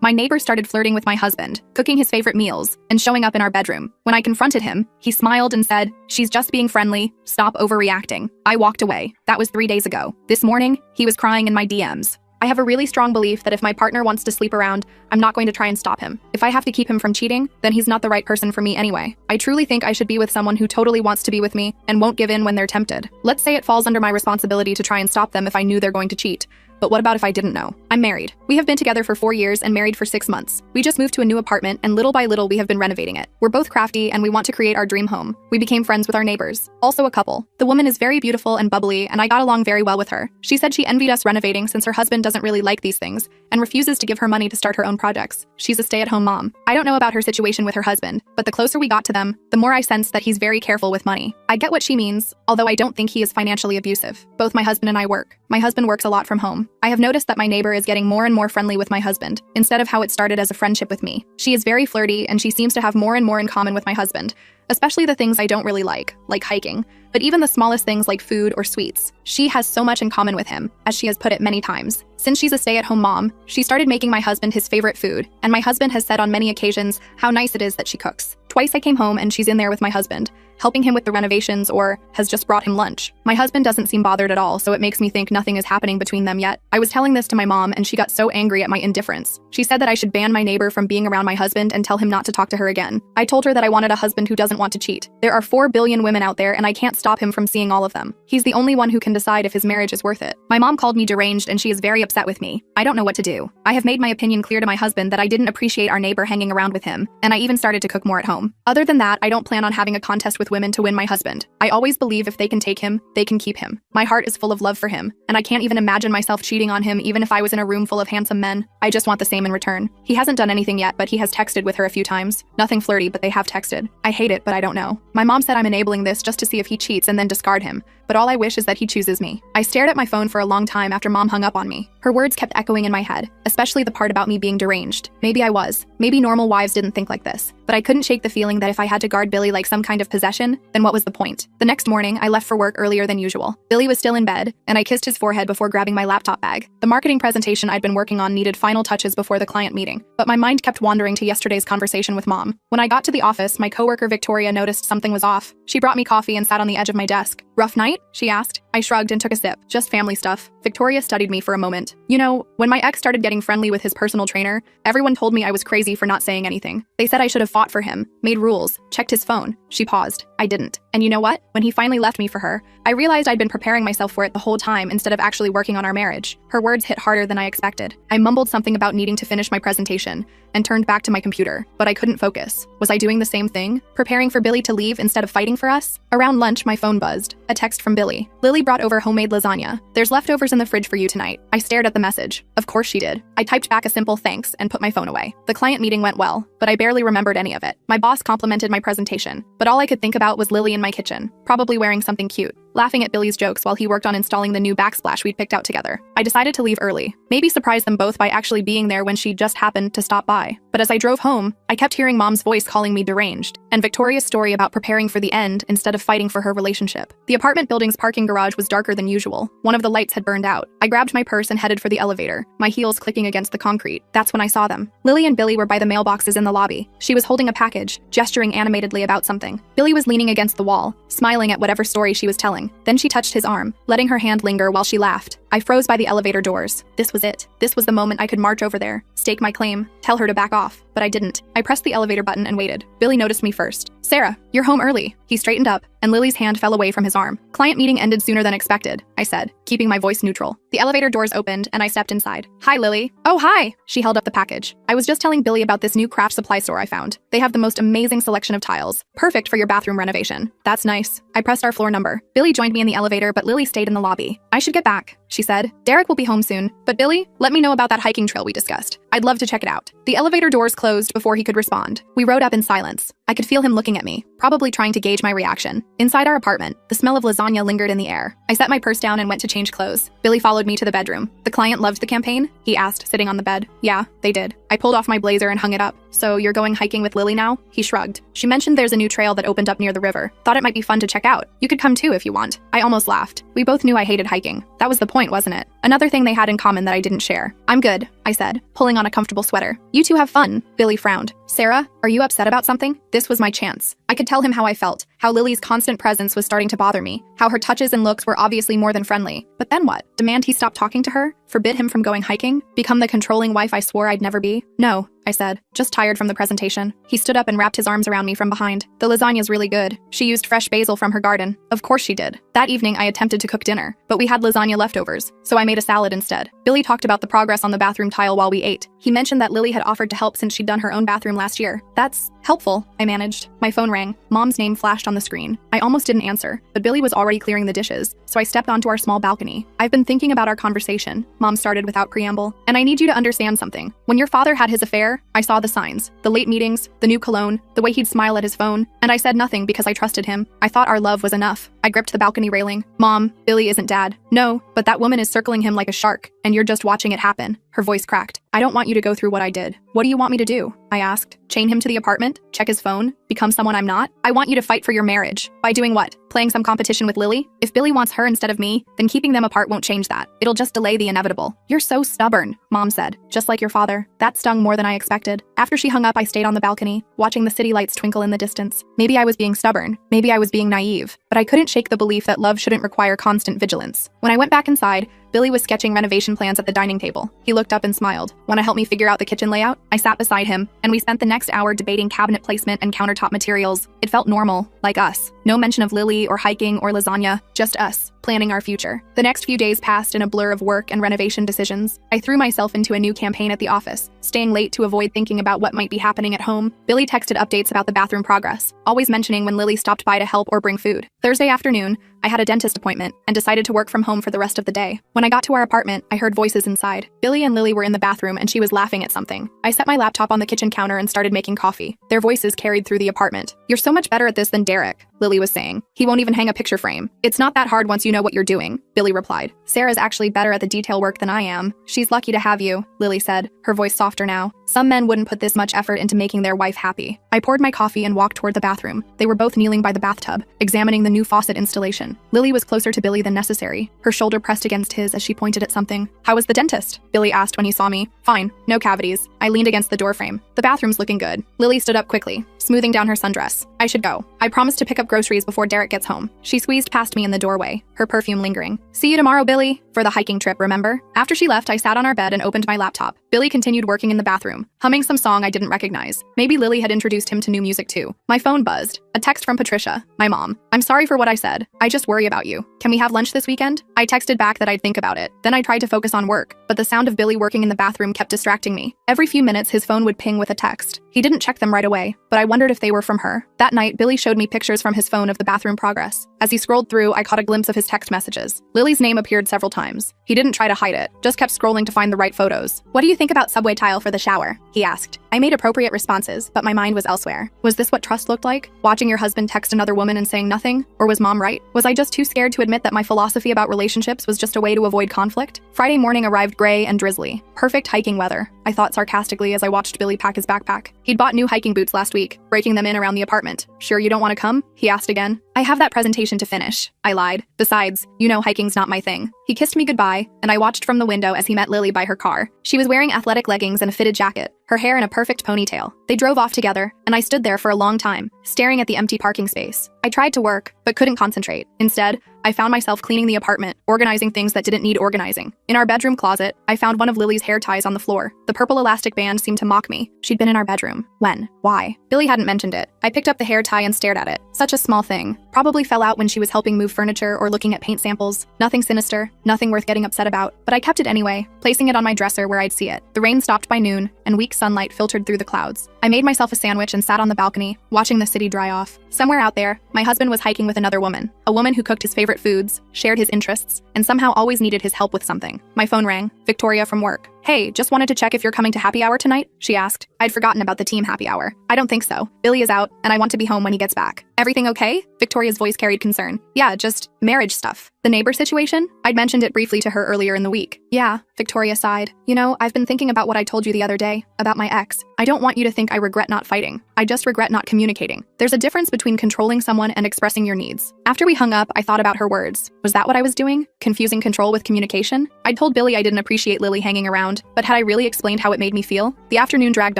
My neighbor started flirting with my husband, cooking his favorite meals, and showing up in our bedroom. When I confronted him, he smiled and said, "She's just being friendly. Stop overreacting." I walked away. That was 3 days ago. This morning, he was crying in my DMs. I have a really strong belief that if my partner wants to sleep around, I'm not going to try and stop him. If I have to keep him from cheating, then he's not the right person for me anyway. I truly think I should be with someone who totally wants to be with me and won't give in when they're tempted. Let's say it falls under my responsibility to try and stop them if I knew they're going to cheat. But what about if I didn't know? I'm married. We have been together for 4 years and married for 6 months. We just moved to a new apartment and little by little we have been renovating it. We're both crafty and we want to create our dream home. We became friends with our neighbors. Also a couple. The woman is very beautiful and bubbly and I got along very well with her. She said she envied us renovating since her husband doesn't really like these things and refuses to give her money to start her own projects. She's a stay-at-home mom. I don't know about her situation with her husband, but the closer we got to them, the more I sensed that he's very careful with money. I get what she means, although I don't think he is financially abusive. Both my husband and I work. My husband works a lot from home. I have noticed that my neighbor is getting more and more friendly with my husband, instead of how it started as a friendship with me. She is very flirty and she seems to have more and more in common with my husband, especially the things I don't really like hiking, but even the smallest things like food or sweets. She has so much in common with him, as she has put it many times. Since she's a stay-at-home mom, she started making my husband his favorite food, and my husband has said on many occasions how nice it is that she cooks. Twice I came home and she's in there with my husband, helping him with the renovations or has just brought him lunch. My husband doesn't seem bothered at all, so it makes me think nothing is happening between them yet. I was telling this to my mom and she got so angry at my indifference. She said that I should ban my neighbor from being around my husband and tell him not to talk to her again. I told her that I wanted a husband who doesn't want to cheat. There are 4 billion women out there and I can't stop him from seeing all of them. He's the only one who can decide if his marriage is worth it. My mom called me deranged and she is very upset with me. I don't know what to do. I have made my opinion clear to my husband that I didn't appreciate our neighbor hanging around with him, and I even started to cook more at home. Other than that, I don't plan on having a contest with women to win my husband. I always believe if they can take him, they can keep him. My heart is full of love for him, and I can't even imagine myself cheating on him even if I was in a room full of handsome men. I just want the same in return. He hasn't done anything yet, but he has texted with her a few times. Nothing flirty, but they have texted. I hate it, but I don't know. My mom said I'm enabling this just to see if he cheats and then discard him, but all I wish is that he chooses me. I stared at my phone for a long time after mom hung up on me. Her words kept echoing in my head, especially the part about me being deranged. Maybe I was. Maybe normal wives didn't think like this. But I couldn't shake the feeling that if I had to guard Billy like some kind of possession, then what was the point? The next morning, I left for work earlier than usual. Billy was still in bed, and I kissed his forehead before grabbing my laptop bag. The marketing presentation I'd been working on needed final touches before the client meeting, but my mind kept wandering to yesterday's conversation with mom. When I got to the office, my coworker Victoria noticed something was off. She brought me coffee and sat on the edge of my desk. "Rough night?" she asked. I shrugged and took a sip. "Just family stuff." Victoria studied me for a moment. "You know, when my ex started getting friendly with his personal trainer, everyone told me I was crazy for not saying anything. They said I should have fought for him, made rules, checked his phone." She paused. I didn't. And you know what? When he finally left me for her, I realized I'd been preparing myself for it the whole time instead of actually working on our marriage. Her words hit harder than I expected. I mumbled something about needing to finish my presentation and turned back to my computer, but I couldn't focus. Was I doing the same thing? Preparing for Billy to leave instead of fighting for us? Around lunch, my phone buzzed. A text from Billy. "Lily brought over homemade lasagna. There's leftovers in the fridge for you tonight." I stared at the message. Of course she did. I typed back a simple thanks and put my phone away. The client meeting went well, but I barely remembered any of it. My boss complimented my presentation, but all I could think about was Lily in my kitchen, probably wearing something cute, laughing at Billy's jokes while he worked on installing the new backsplash we'd picked out together. I decided to leave early, maybe surprise them both by actually being there when she just happened to stop by. But as I drove home, I kept hearing mom's voice calling me deranged, and Victoria's story about preparing for the end instead of fighting for her relationship. The apartment building's parking garage was darker than usual. One of the lights had burned out. I grabbed my purse and headed for the elevator, my heels clicking against the concrete. That's when I saw them. Lily and Billy were by the mailboxes in the lobby. She was holding a package, gesturing animatedly about something. Billy was leaning against the wall, smiling at whatever story she was telling. Then she touched his arm, letting her hand linger while she laughed. I froze by the elevator doors. This was it. This was the moment I could march over there, stake my claim, tell her to back off. But I didn't. I pressed the elevator button and waited. Billy noticed me first. "Sarah, you're home early." He straightened up, and Lily's hand fell away from his arm. "Client meeting ended sooner than expected," I said, keeping my voice neutral. The elevator doors opened, and I stepped inside. "Hi, Lily." "Oh, hi." She held up the package. "I was just telling Billy about this new craft supply store I found. They have the most amazing selection of tiles. Perfect for your bathroom renovation." "That's nice." I pressed our floor number. Billy joined me in the elevator, but Lily stayed in the lobby. "I should get back," she said. "Derek will be home soon. But Billy, let me know about that hiking trail we discussed. I'd love to check it out." The elevator doors closed before he could respond. We rode up in silence. I could feel him looking at me, probably trying to gauge my reaction. Inside our apartment, the smell of lasagna lingered in the air. I set my purse down and went to change clothes. Billy followed me to the bedroom. "The client loved the campaign?" he asked, sitting on the bed. "Yeah, they did." I pulled off my blazer and hung it up. "So you're going hiking with Lily now?" He shrugged. "She mentioned there's a new trail that opened up near the river. Thought it might be fun to check out. You could come too if you want." I almost laughed. We both knew I hated hiking. That was the point, wasn't it? Another thing they had in common that I didn't share. I'm good, I said, pulling on a comfortable sweater. You two have fun, Billy frowned. Sarah, are you upset about something? This was my chance. I could tell him how I felt, how Lily's constant presence was starting to bother me, how her touches and looks were obviously more than friendly. But then what? Demand he stop talking to her? Forbid him from going hiking? Become the controlling wife I swore I'd never be? No, I said, just tired from the presentation. He stood up and wrapped his arms around me from behind. The lasagna's really good. She used fresh basil from her garden. Of course she did. That evening I attempted to cook dinner, but we had lasagna leftovers, so I made a salad instead. Billy talked about the progress on the bathroom tile while we ate. He mentioned that Lily had offered to help since she'd done her own bathroom last year. That's helpful, I managed. My phone rang. Mom's name flashed on the screen. I almost didn't answer, but Billy was already clearing the dishes, so I stepped onto our small balcony. I've been thinking about our conversation, Mom started without preamble, and I need you to understand something. When your father had his affair, I saw the signs, the late meetings, the new cologne, the way he'd smile at his phone, and I said nothing because I trusted him. I thought our love was enough. I gripped the balcony railing. Mom, Billy isn't dad. No, but that woman is circling him like a shark, and you're just watching it happen. Her voice cracked. I don't want you to go through what I did. What do you want me to do? I asked. Chain him to the apartment? Check his phone? Become someone I'm not? I want you to fight for your marriage. By doing what? Playing some competition with Lily? If Billy wants her instead of me, then keeping them apart won't change that. It'll just delay the inevitable. You're so stubborn, Mom said. Just like your father. That stung more than I expected. After she hung up, I stayed on the balcony, watching the city lights twinkle in the distance. Maybe I was being stubborn. Maybe I was being naive. But I couldn't shake the belief that love shouldn't require constant vigilance. When I went back inside, Billy was sketching renovation plans at the dining table. He looked up and smiled. Want to help me figure out the kitchen layout? I sat beside him, and we spent the next hour debating cabinet placement and countertop materials. It felt normal, like us. No mention of Lily or hiking or lasagna, just us, planning our future. The next few days passed in a blur of work and renovation decisions. I threw myself into a new campaign at the office, staying late to avoid thinking about what might be happening at home. Billy texted updates about the bathroom progress, always mentioning when Lily stopped by to help or bring food. Thursday afternoon, I had a dentist appointment and decided to work from home for the rest of the day. When I got to our apartment, I heard voices inside. Billy and Lily were in the bathroom and she was laughing at something. I set my laptop on the kitchen counter and started making coffee. Their voices carried through the apartment. You're so much better at this than Derek, Lily was saying. He won't even hang a picture frame. It's not that hard once you know what you're doing, Billy replied. Sarah's actually better at the detail work than I am. She's lucky to have you, Lily said, her voice softer now. Some men wouldn't put this much effort into making their wife happy. I poured my coffee and walked toward the bathroom. They were both kneeling by the bathtub, examining the new faucet installation. Lily was closer to Billy than necessary, her shoulder pressed against his as she pointed at something. How was the dentist? Billy asked when he saw me. Fine, no cavities. I leaned against the doorframe. The bathroom's looking good. Lily stood up quickly, smoothing down her sundress. I should go. I promised to pick up groceries before Derek gets home. She squeezed past me in the doorway, her perfume lingering. See you tomorrow, Billy. For the hiking trip, remember? After she left, I sat on our bed and opened my laptop. Billy continued working in the bathroom, humming some song I didn't recognize. Maybe Lily had introduced him to new music too. My phone buzzed. A text from Patricia, my mom. I'm sorry for what I said. I just worry about you. Can we have lunch this weekend? I texted back that I'd think about it. Then I tried to focus on work, but the sound of Billy working in the bathroom kept distracting me. Every few minutes, his phone would ping with a text. He didn't check them right away, but I wondered if they were from her. That night, Billy showed me pictures from his phone of the bathroom progress. As he scrolled through, I caught a glimpse of his text messages. Lily's name appeared several times. He didn't try to hide it, just kept scrolling to find the right photos. What do you think about subway tile for the shower? He asked. I made appropriate responses, but my mind was elsewhere. Was this what trust looked like? Watching your husband text another woman and saying nothing? Or was Mom right? Was I just too scared to admit that my philosophy about relationships was just a way to avoid conflict? Friday morning arrived gray and drizzly. Perfect hiking weather, I thought sarcastically as I watched Billy pack his backpack. He'd bought new hiking boots last week, breaking them in around the apartment. Sure you don't want to come? He asked again. I have that presentation to finish, I lied. Besides, you know hiking's not my thing. He kissed me goodbye, and I watched from the window as he met Lily by her car. She was wearing athletic leggings and a fitted jacket, her hair in a perfect ponytail. They drove off together, and I stood there for a long time, staring at the empty parking space. I tried to work, but couldn't concentrate. Instead, I found myself cleaning the apartment, organizing things that didn't need organizing. In our bedroom closet, I found one of Lily's hair ties on the floor. The purple elastic band seemed to mock me. She'd been in our bedroom. When? Why? Billy hadn't mentioned it. I picked up the hair tie and stared at it. Such a small thing. Probably fell out when she was helping move furniture or looking at paint samples. Nothing sinister, nothing worth getting upset about. But I kept it anyway, placing it on my dresser where I'd see it. The rain stopped by noon, and weak sunlight filtered through the clouds. I made myself a sandwich and sat on the balcony, watching the city dry off. Somewhere out there, my husband was hiking with another woman. A woman who cooked his favorite foods, shared his interests, and somehow always needed his help with something. My phone rang. Victoria from work. Hey, just wanted to check if you're coming to happy hour tonight, she asked. I'd forgotten about the team happy hour. I don't think so. Billy is out, and I want to be home when he gets back. Everything okay? Victoria's voice carried concern. Yeah, just marriage stuff. The neighbor situation? I'd mentioned it briefly to her earlier in the week. Yeah, Victoria sighed. You know, I've been thinking about what I told you the other day, about my ex. I don't want you to think I regret not fighting. I just regret not communicating. There's a difference between controlling someone and expressing your needs. After we hung up, I thought about her words. Was that what I was doing? Confusing control with communication? I'd told Billy I didn't appreciate Lily hanging around, but had I really explained how it made me feel? The afternoon dragged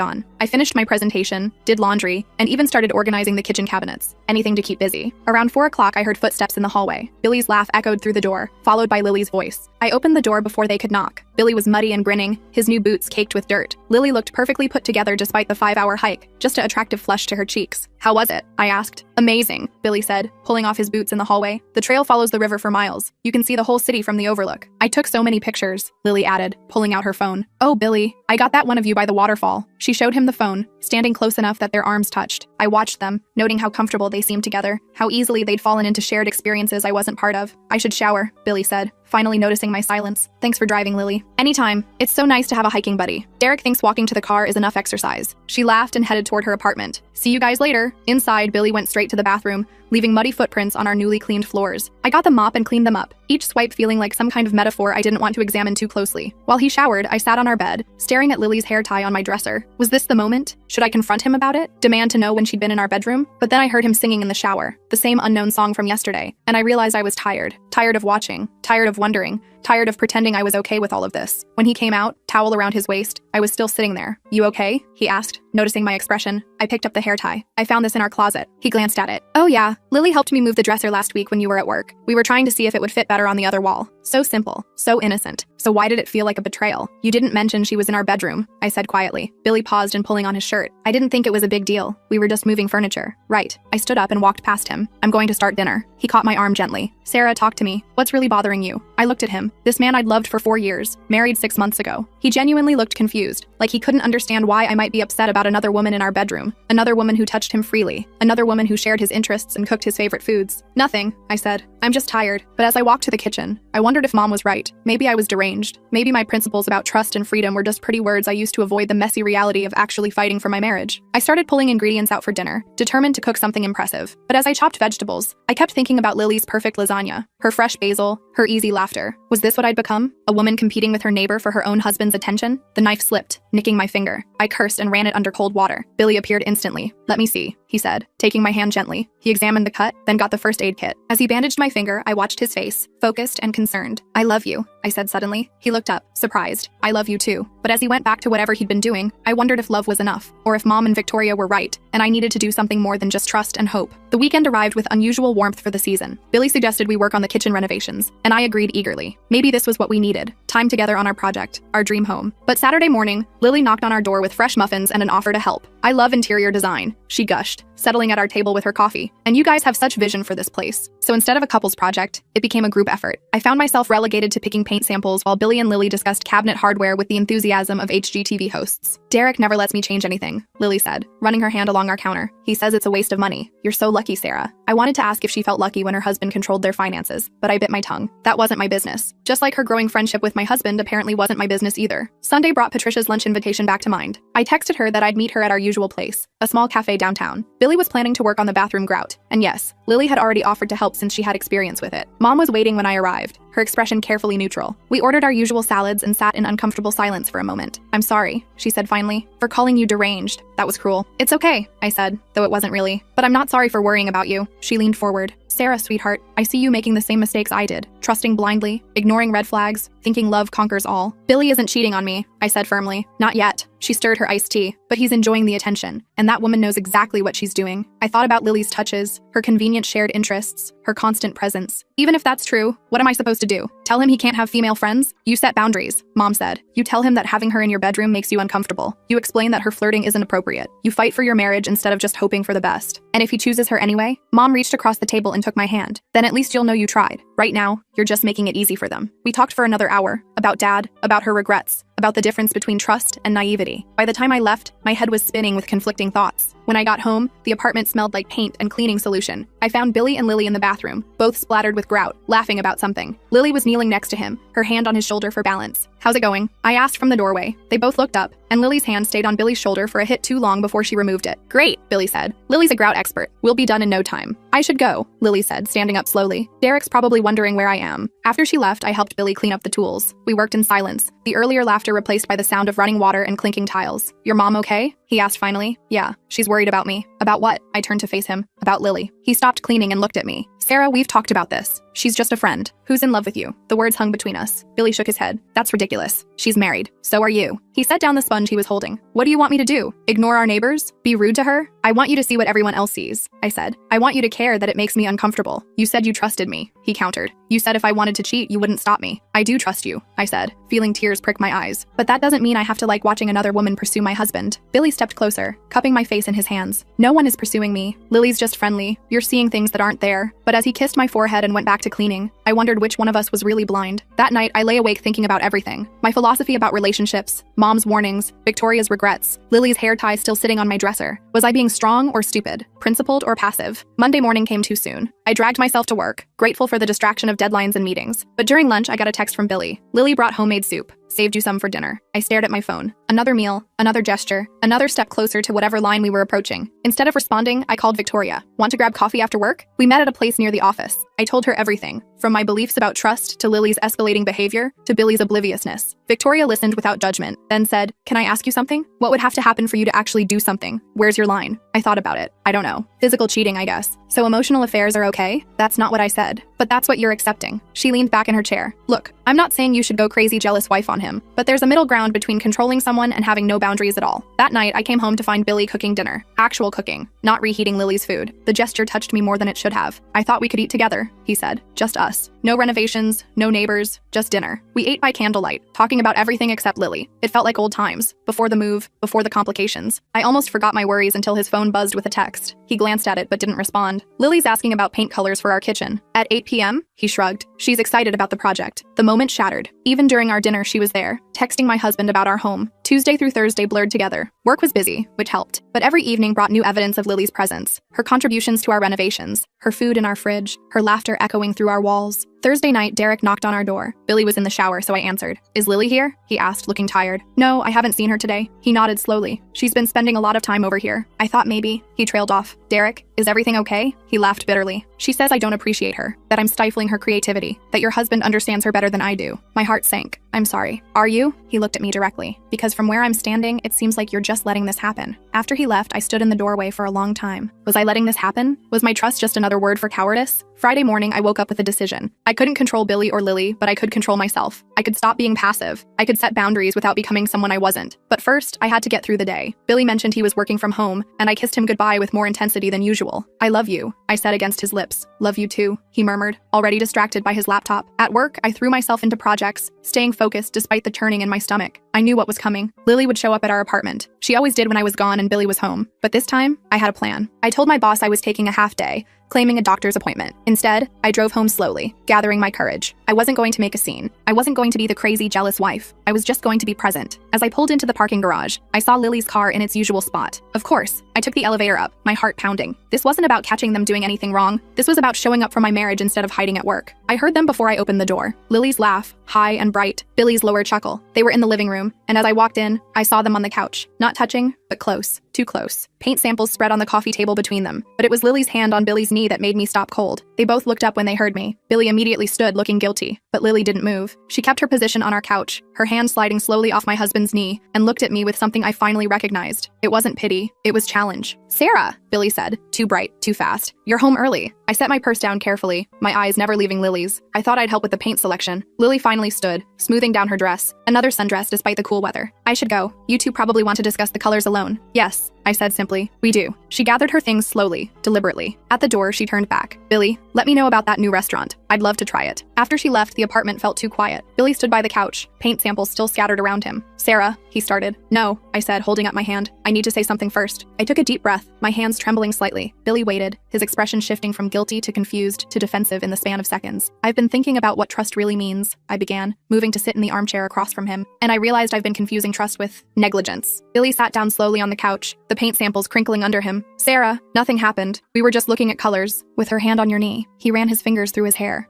on. I finished my presentation, did laundry, and even started organizing the kitchen cabinets. Anything to keep busy. Around 4 o'clock, I heard footsteps in the hallway. Billy's laugh echoed through the door, followed by Lily's voice. I opened the door before they could knock. Billy was muddy and grinning, his new boots caked with dirt. Lily looked perfectly put together despite the 5-hour hike, just an attractive flush to her cheeks. How was it? I asked. Amazing, Billy said, pulling off his boots in the hallway. The trail follows the river for miles. You can see the whole city from the overlook. I took so many pictures, Lily added, pulling out her phone. Oh, Billy, I got that one of you by the waterfall. She showed him the phone, standing close enough that their arms touched. I watched them, noting how comfortable they seemed together, how easily they'd fallen into shared experiences I wasn't part of. I should shower, Billy said, finally noticing my silence. Thanks for driving, Lily. Anytime. It's so nice to have a hiking buddy. Derek thinks walking to the car is enough exercise. She laughed and headed toward her apartment. See you guys later. Inside, Billy went straight to the bathroom, leaving muddy footprints on our newly cleaned floors. I got the mop and cleaned them up, each swipe feeling like some kind of metaphor I didn't want to examine too closely. While he showered, I sat on our bed, staring at Lily's hair tie on my dresser. Was this the moment? Should I confront him about it? Demand to know when she'd been in our bedroom? But then I heard him singing in the shower, the same unknown song from yesterday, and I realized I was tired. Tired of watching, tired of wondering, tired of pretending I was okay with all of this. When he came out, towel around his waist, I was still sitting there. You okay? He asked, noticing my expression. I picked up the hair tie. I found this in our closet. He glanced at it. Oh yeah, Lily helped me move the dresser last week when you were at work. We were trying to see if it would fit better on the other wall. So simple, so innocent. So why did it feel like a betrayal? You didn't mention she was in our bedroom, I said quietly. Billy paused in pulling on his shirt. I didn't think it was a big deal. We were just moving furniture. Right. I stood up and walked past him. I'm going to start dinner. He caught my arm gently. Sarah, talk to me. What's really bothering you? I looked at him. This man I'd loved for 4 years, married 6 months ago. He genuinely looked confused, like he couldn't understand why I might be upset about another woman in our bedroom, another woman who touched him freely, another woman who shared his interests and cooked his favorite foods. Nothing, I said. I'm just tired. But as I walked to the kitchen, I wondered if Mom was right. Maybe I was deranged. Maybe my principles about trust and freedom were just pretty words I used to avoid the messy reality of actually fighting for my marriage. I started pulling ingredients out for dinner, determined to cook something impressive. But as I chopped vegetables, I kept thinking about Lily's perfect lasagna, her fresh basil, her easy laughter. Was this what I'd become? A woman competing with her neighbor for her own husband's attention? The knife slipped, nicking my finger. I cursed and ran it under cold water. Billy appeared instantly. Let me see, he said, taking my hand gently. He examined the cut, then got the first aid kit. As he bandaged my finger, I watched his face, focused and concerned. I love you, I said suddenly. He looked up, surprised. I love you too. But as he went back to whatever he'd been doing, I wondered if love was enough, or if Mom and Victoria were right, and I needed to do something more than just trust and hope. The weekend arrived with unusual warmth for the season. Billy suggested we work on the kitchen renovations, and I agreed eagerly. Maybe this was what we needed. Time together on our project, our dream home. But Saturday morning, Lily knocked on our door with fresh muffins and an offer to help. I love interior design, she gushed, settling at our table with her coffee. And you guys have such vision for this place. So instead of a couple's project, it became a group effort. I found myself relegated to picking paint samples while Billy and Lily discussed cabinet hardware with the enthusiasm of HGTV hosts. Derek never lets me change anything, Lily said, running her hand along our counter. He says it's a waste of money. You're so lucky, Sarah. I wanted to ask if she felt lucky when her husband controlled their finances, but I bit my tongue. That wasn't my business. Just like her growing friendship with my husband apparently wasn't my business either. Sunday brought Patricia's lunch invitation back to mind. I texted her that I'd meet her at our usual place, a small cafe downtown. Billy was planning to work on the bathroom grout. And yes, Lily had already offered to help since she had experience with it. Mom was waiting when I arrived, her expression carefully neutral. We ordered our usual salads and sat in uncomfortable silence for a moment. I'm sorry, she said finally, for calling you deranged. That was cruel. It's okay, I said, though it wasn't really. But I'm not sorry for worrying about you. She leaned forward. Sarah, sweetheart, I see you making the same mistakes I did. Trusting blindly, ignoring red flags, thinking love conquers all. Billy isn't cheating on me, I said firmly. Not yet. She stirred her iced tea, but he's enjoying the attention, and that woman knows exactly what she's doing. I thought about Lily's touches, her convenient shared interests, her constant presence. Even if that's true, what am I supposed to do? Tell him he can't have female friends? You set boundaries, Mom said. You tell him that having her in your bedroom makes you uncomfortable. You explain that her flirting isn't appropriate. You fight for your marriage instead of just hoping for the best. And if he chooses her anyway? Mom reached across the table and took my hand. Then at least you'll know you tried. Right now, you're just making it easy for them. We talked for another hour, about Dad, about her regrets, about the difference between trust and naivety. By the time I left, my head was spinning with conflicting thoughts. When I got home, the apartment smelled like paint and cleaning solution. I found Billy and Lily in the bathroom, both splattered with grout, laughing about something. Lily was kneeling next to him, her hand on his shoulder for balance. how's it going? I asked from the doorway. They both looked up, and Lily's hand stayed on Billy's shoulder for a hit too long before she removed it. Great, Billy said. Lily's a grout expert. We'll be done in no time. I should go, Lily said, standing up slowly. Derek's probably wondering where I am. After she left, I helped Billy clean up the tools. We worked in silence, the earlier laughter replaced by the sound of running water and clinking tiles. Your mom okay? He asked finally. Yeah, she's worried about me. About what? I turned to face him. About Lily. He stopped cleaning and looked at me. Sarah, we've talked about this. She's just a friend. Who's in love with you? The words hung between us. Billy shook his head. That's ridiculous. She's married. So are you. He set down the sponge he was holding. What do you want me to do? Ignore our neighbors? Be rude to her? I want you to see what everyone else sees, I said. I want you to care that it makes me uncomfortable. You said you trusted me, he countered. You said if I wanted to cheat, you wouldn't stop me. I do trust you, I said, feeling tears prick my eyes. But that doesn't mean I have to like watching another woman pursue my husband. Billy stepped closer, cupping my face in his hands. No one is pursuing me. Lily's just friendly. You're seeing things that aren't there. But as he kissed my forehead and went back to cleaning, I wondered which one of us was really blind. That night, I lay awake thinking about everything. My philosophy about relationships, Mom's warnings, Victoria's regrets, Lily's hair tie still sitting on my dresser. Was I being strong or stupid? Principled or passive? Monday morning came too soon. I dragged myself to work, grateful for the distraction of deadlines and meetings. But during lunch, I got a text from Billy. Lily brought homemade soup. Saved you some for dinner. I stared at my phone. Another meal, another gesture, another step closer to whatever line we were approaching. Instead of responding, I called Victoria. Want to grab coffee after work? We met at a place near the office. I told her everything, from my beliefs about trust to Lily's escalating behavior to Billy's obliviousness. Victoria listened without judgment, then said, Can I ask you something? What would have to happen for you to actually do something? Where's your line? I thought about it. I don't know. Physical cheating, I guess. So emotional affairs are okay? That's not what I said. But that's what you're accepting. She leaned back in her chair. Look, I'm not saying you should go crazy jealous wife on him, but there's a middle ground between controlling someone and having no boundaries at all. That night, I came home to find Billy cooking dinner. Actual cooking, not reheating Lily's food. The gesture touched me more than it should have. I thought we could eat together, he said. Just us. No renovations, no neighbors, just dinner. We ate by candlelight, talking about everything except Lily. It felt like old times, before the move, before the complications. I almost forgot my worries until his phone buzzed with a text. He glanced at it but didn't respond. Lily's asking about paint colors for our kitchen. At 8 p.m., he shrugged. She's excited about the project. The moment shattered. Even during our dinner, she was there, texting my husband about our home. Tuesday through Thursday blurred together. Work was busy, which helped. But every evening brought new evidence of Lily's presence. Her contributions to our renovations, her food in our fridge, her laughter echoing through our walls. Thursday night, Derek knocked on our door. Billy was in the shower, so I answered. Is Lily here? He asked, looking tired. No, I haven't seen her today. He nodded slowly. She's been spending a lot of time over here. I thought maybe. He trailed off. Derek, is everything okay? He laughed bitterly. She says I don't appreciate her, that I'm stifling her creativity, that your husband understands her better than I do. My heart sank. I'm sorry. Are you? He looked at me directly. Because from where I'm standing, it seems like you're just letting this happen. After he left, I stood in the doorway for a long time. Was I letting this happen? Was my trust just another word for cowardice? Friday morning, I woke up with a decision. I couldn't control Billy or Lily, but I could control myself. I could stop being passive. I could set boundaries without becoming someone I wasn't. But first, I had to get through the day. Billy mentioned he was working from home, and I kissed him goodbye with more intensity than usual. I love you, I said against his lips. Love you too, he murmured, already distracted by his laptop. At work, I threw myself into projects, staying focused despite the churning in my stomach. I knew what was coming. Lily would show up at our apartment. She always did when I was gone and Billy was home. But this time, I had a plan. I told my boss I was taking a half day, claiming a doctor's appointment. Instead, I drove home slowly, gathering my courage. I wasn't going to make a scene. I wasn't going to be the crazy, jealous wife. I was just going to be present. As I pulled into the parking garage, I saw Lily's car in its usual spot. Of course, I took the elevator up, my heart pounding. This wasn't about catching them doing anything wrong. This was about showing up for my marriage instead of hiding at work. I heard them before I opened the door. Lily's laugh, high and bright. Billy's lower chuckle. They were in the living room, and as I walked in, I saw them on the couch. Not touching, but close. Too close. Paint samples spread on the coffee table between them, but it was Lily's hand on Billy's knee that made me stop cold. They both looked up when they heard me. Billy immediately stood, looking guilty, but Lily didn't move. She kept her position on our couch, her hand sliding slowly off my husband's knee, and looked at me with something I finally recognized. It wasn't pity, it was challenge. Sarah, Billy said, too bright, too fast. You're home early. I set my purse down carefully, my eyes never leaving Lily's. I thought I'd help with the paint selection. Lily finally stood, smoothing down her dress, another sundress despite the cool weather. I should go. You two probably want to discuss the colors alone. Yes, I said simply. We do. She gathered her things slowly, deliberately. At the door, she turned back. Billy, let me know about that new restaurant. I'd love to try it. After she left, the apartment felt too quiet. Billy stood by the couch, paint samples still scattered around him. Sarah, he started. No, I said, holding up my hand. I need to say something first. I took a deep breath, my hands trembling slightly. Billy waited, his expression shifting from guilty to confused to defensive in the span of seconds. I've been thinking about what trust really means, I began, moving to sit in the armchair across from him, and I realized I've been confusing trust with negligence. Billy sat down slowly on the couch, the paint samples crinkling under him. Sarah, nothing happened. We were just looking at colors. With her hand on your knee, he ran his fingers through his hair.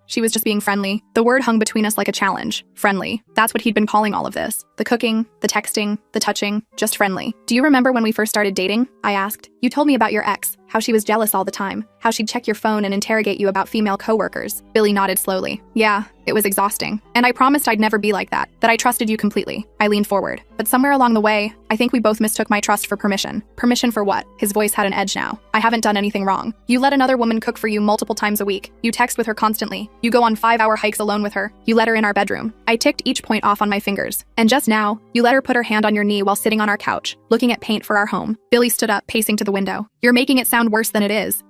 She was just being friendly. The word hung between us like a challenge. Friendly. That's what he'd been calling all of this. The cooking, the texting, the touching, just friendly. Do you remember when we first started dating? I asked. You told me about your ex, how she was jealous all the time, how she'd check your phone and interrogate you about female coworkers. Billy nodded slowly. Yeah, it was exhausting. And I promised I'd never be like that I trusted you completely. I leaned forward. But somewhere along the way, I think we both mistook my trust for permission. Permission for what? His voice had an edge now. I haven't done anything wrong. You let another woman cook for you multiple times a week. You text with her constantly. You go on 5-hour hikes alone with her. You let her in our bedroom. I ticked each point off on my fingers. And just now, you let her put her hand on your knee while sitting on our couch, looking at paint for our home. Billy stood up, pacing to the window. You're making it sound worse than it is.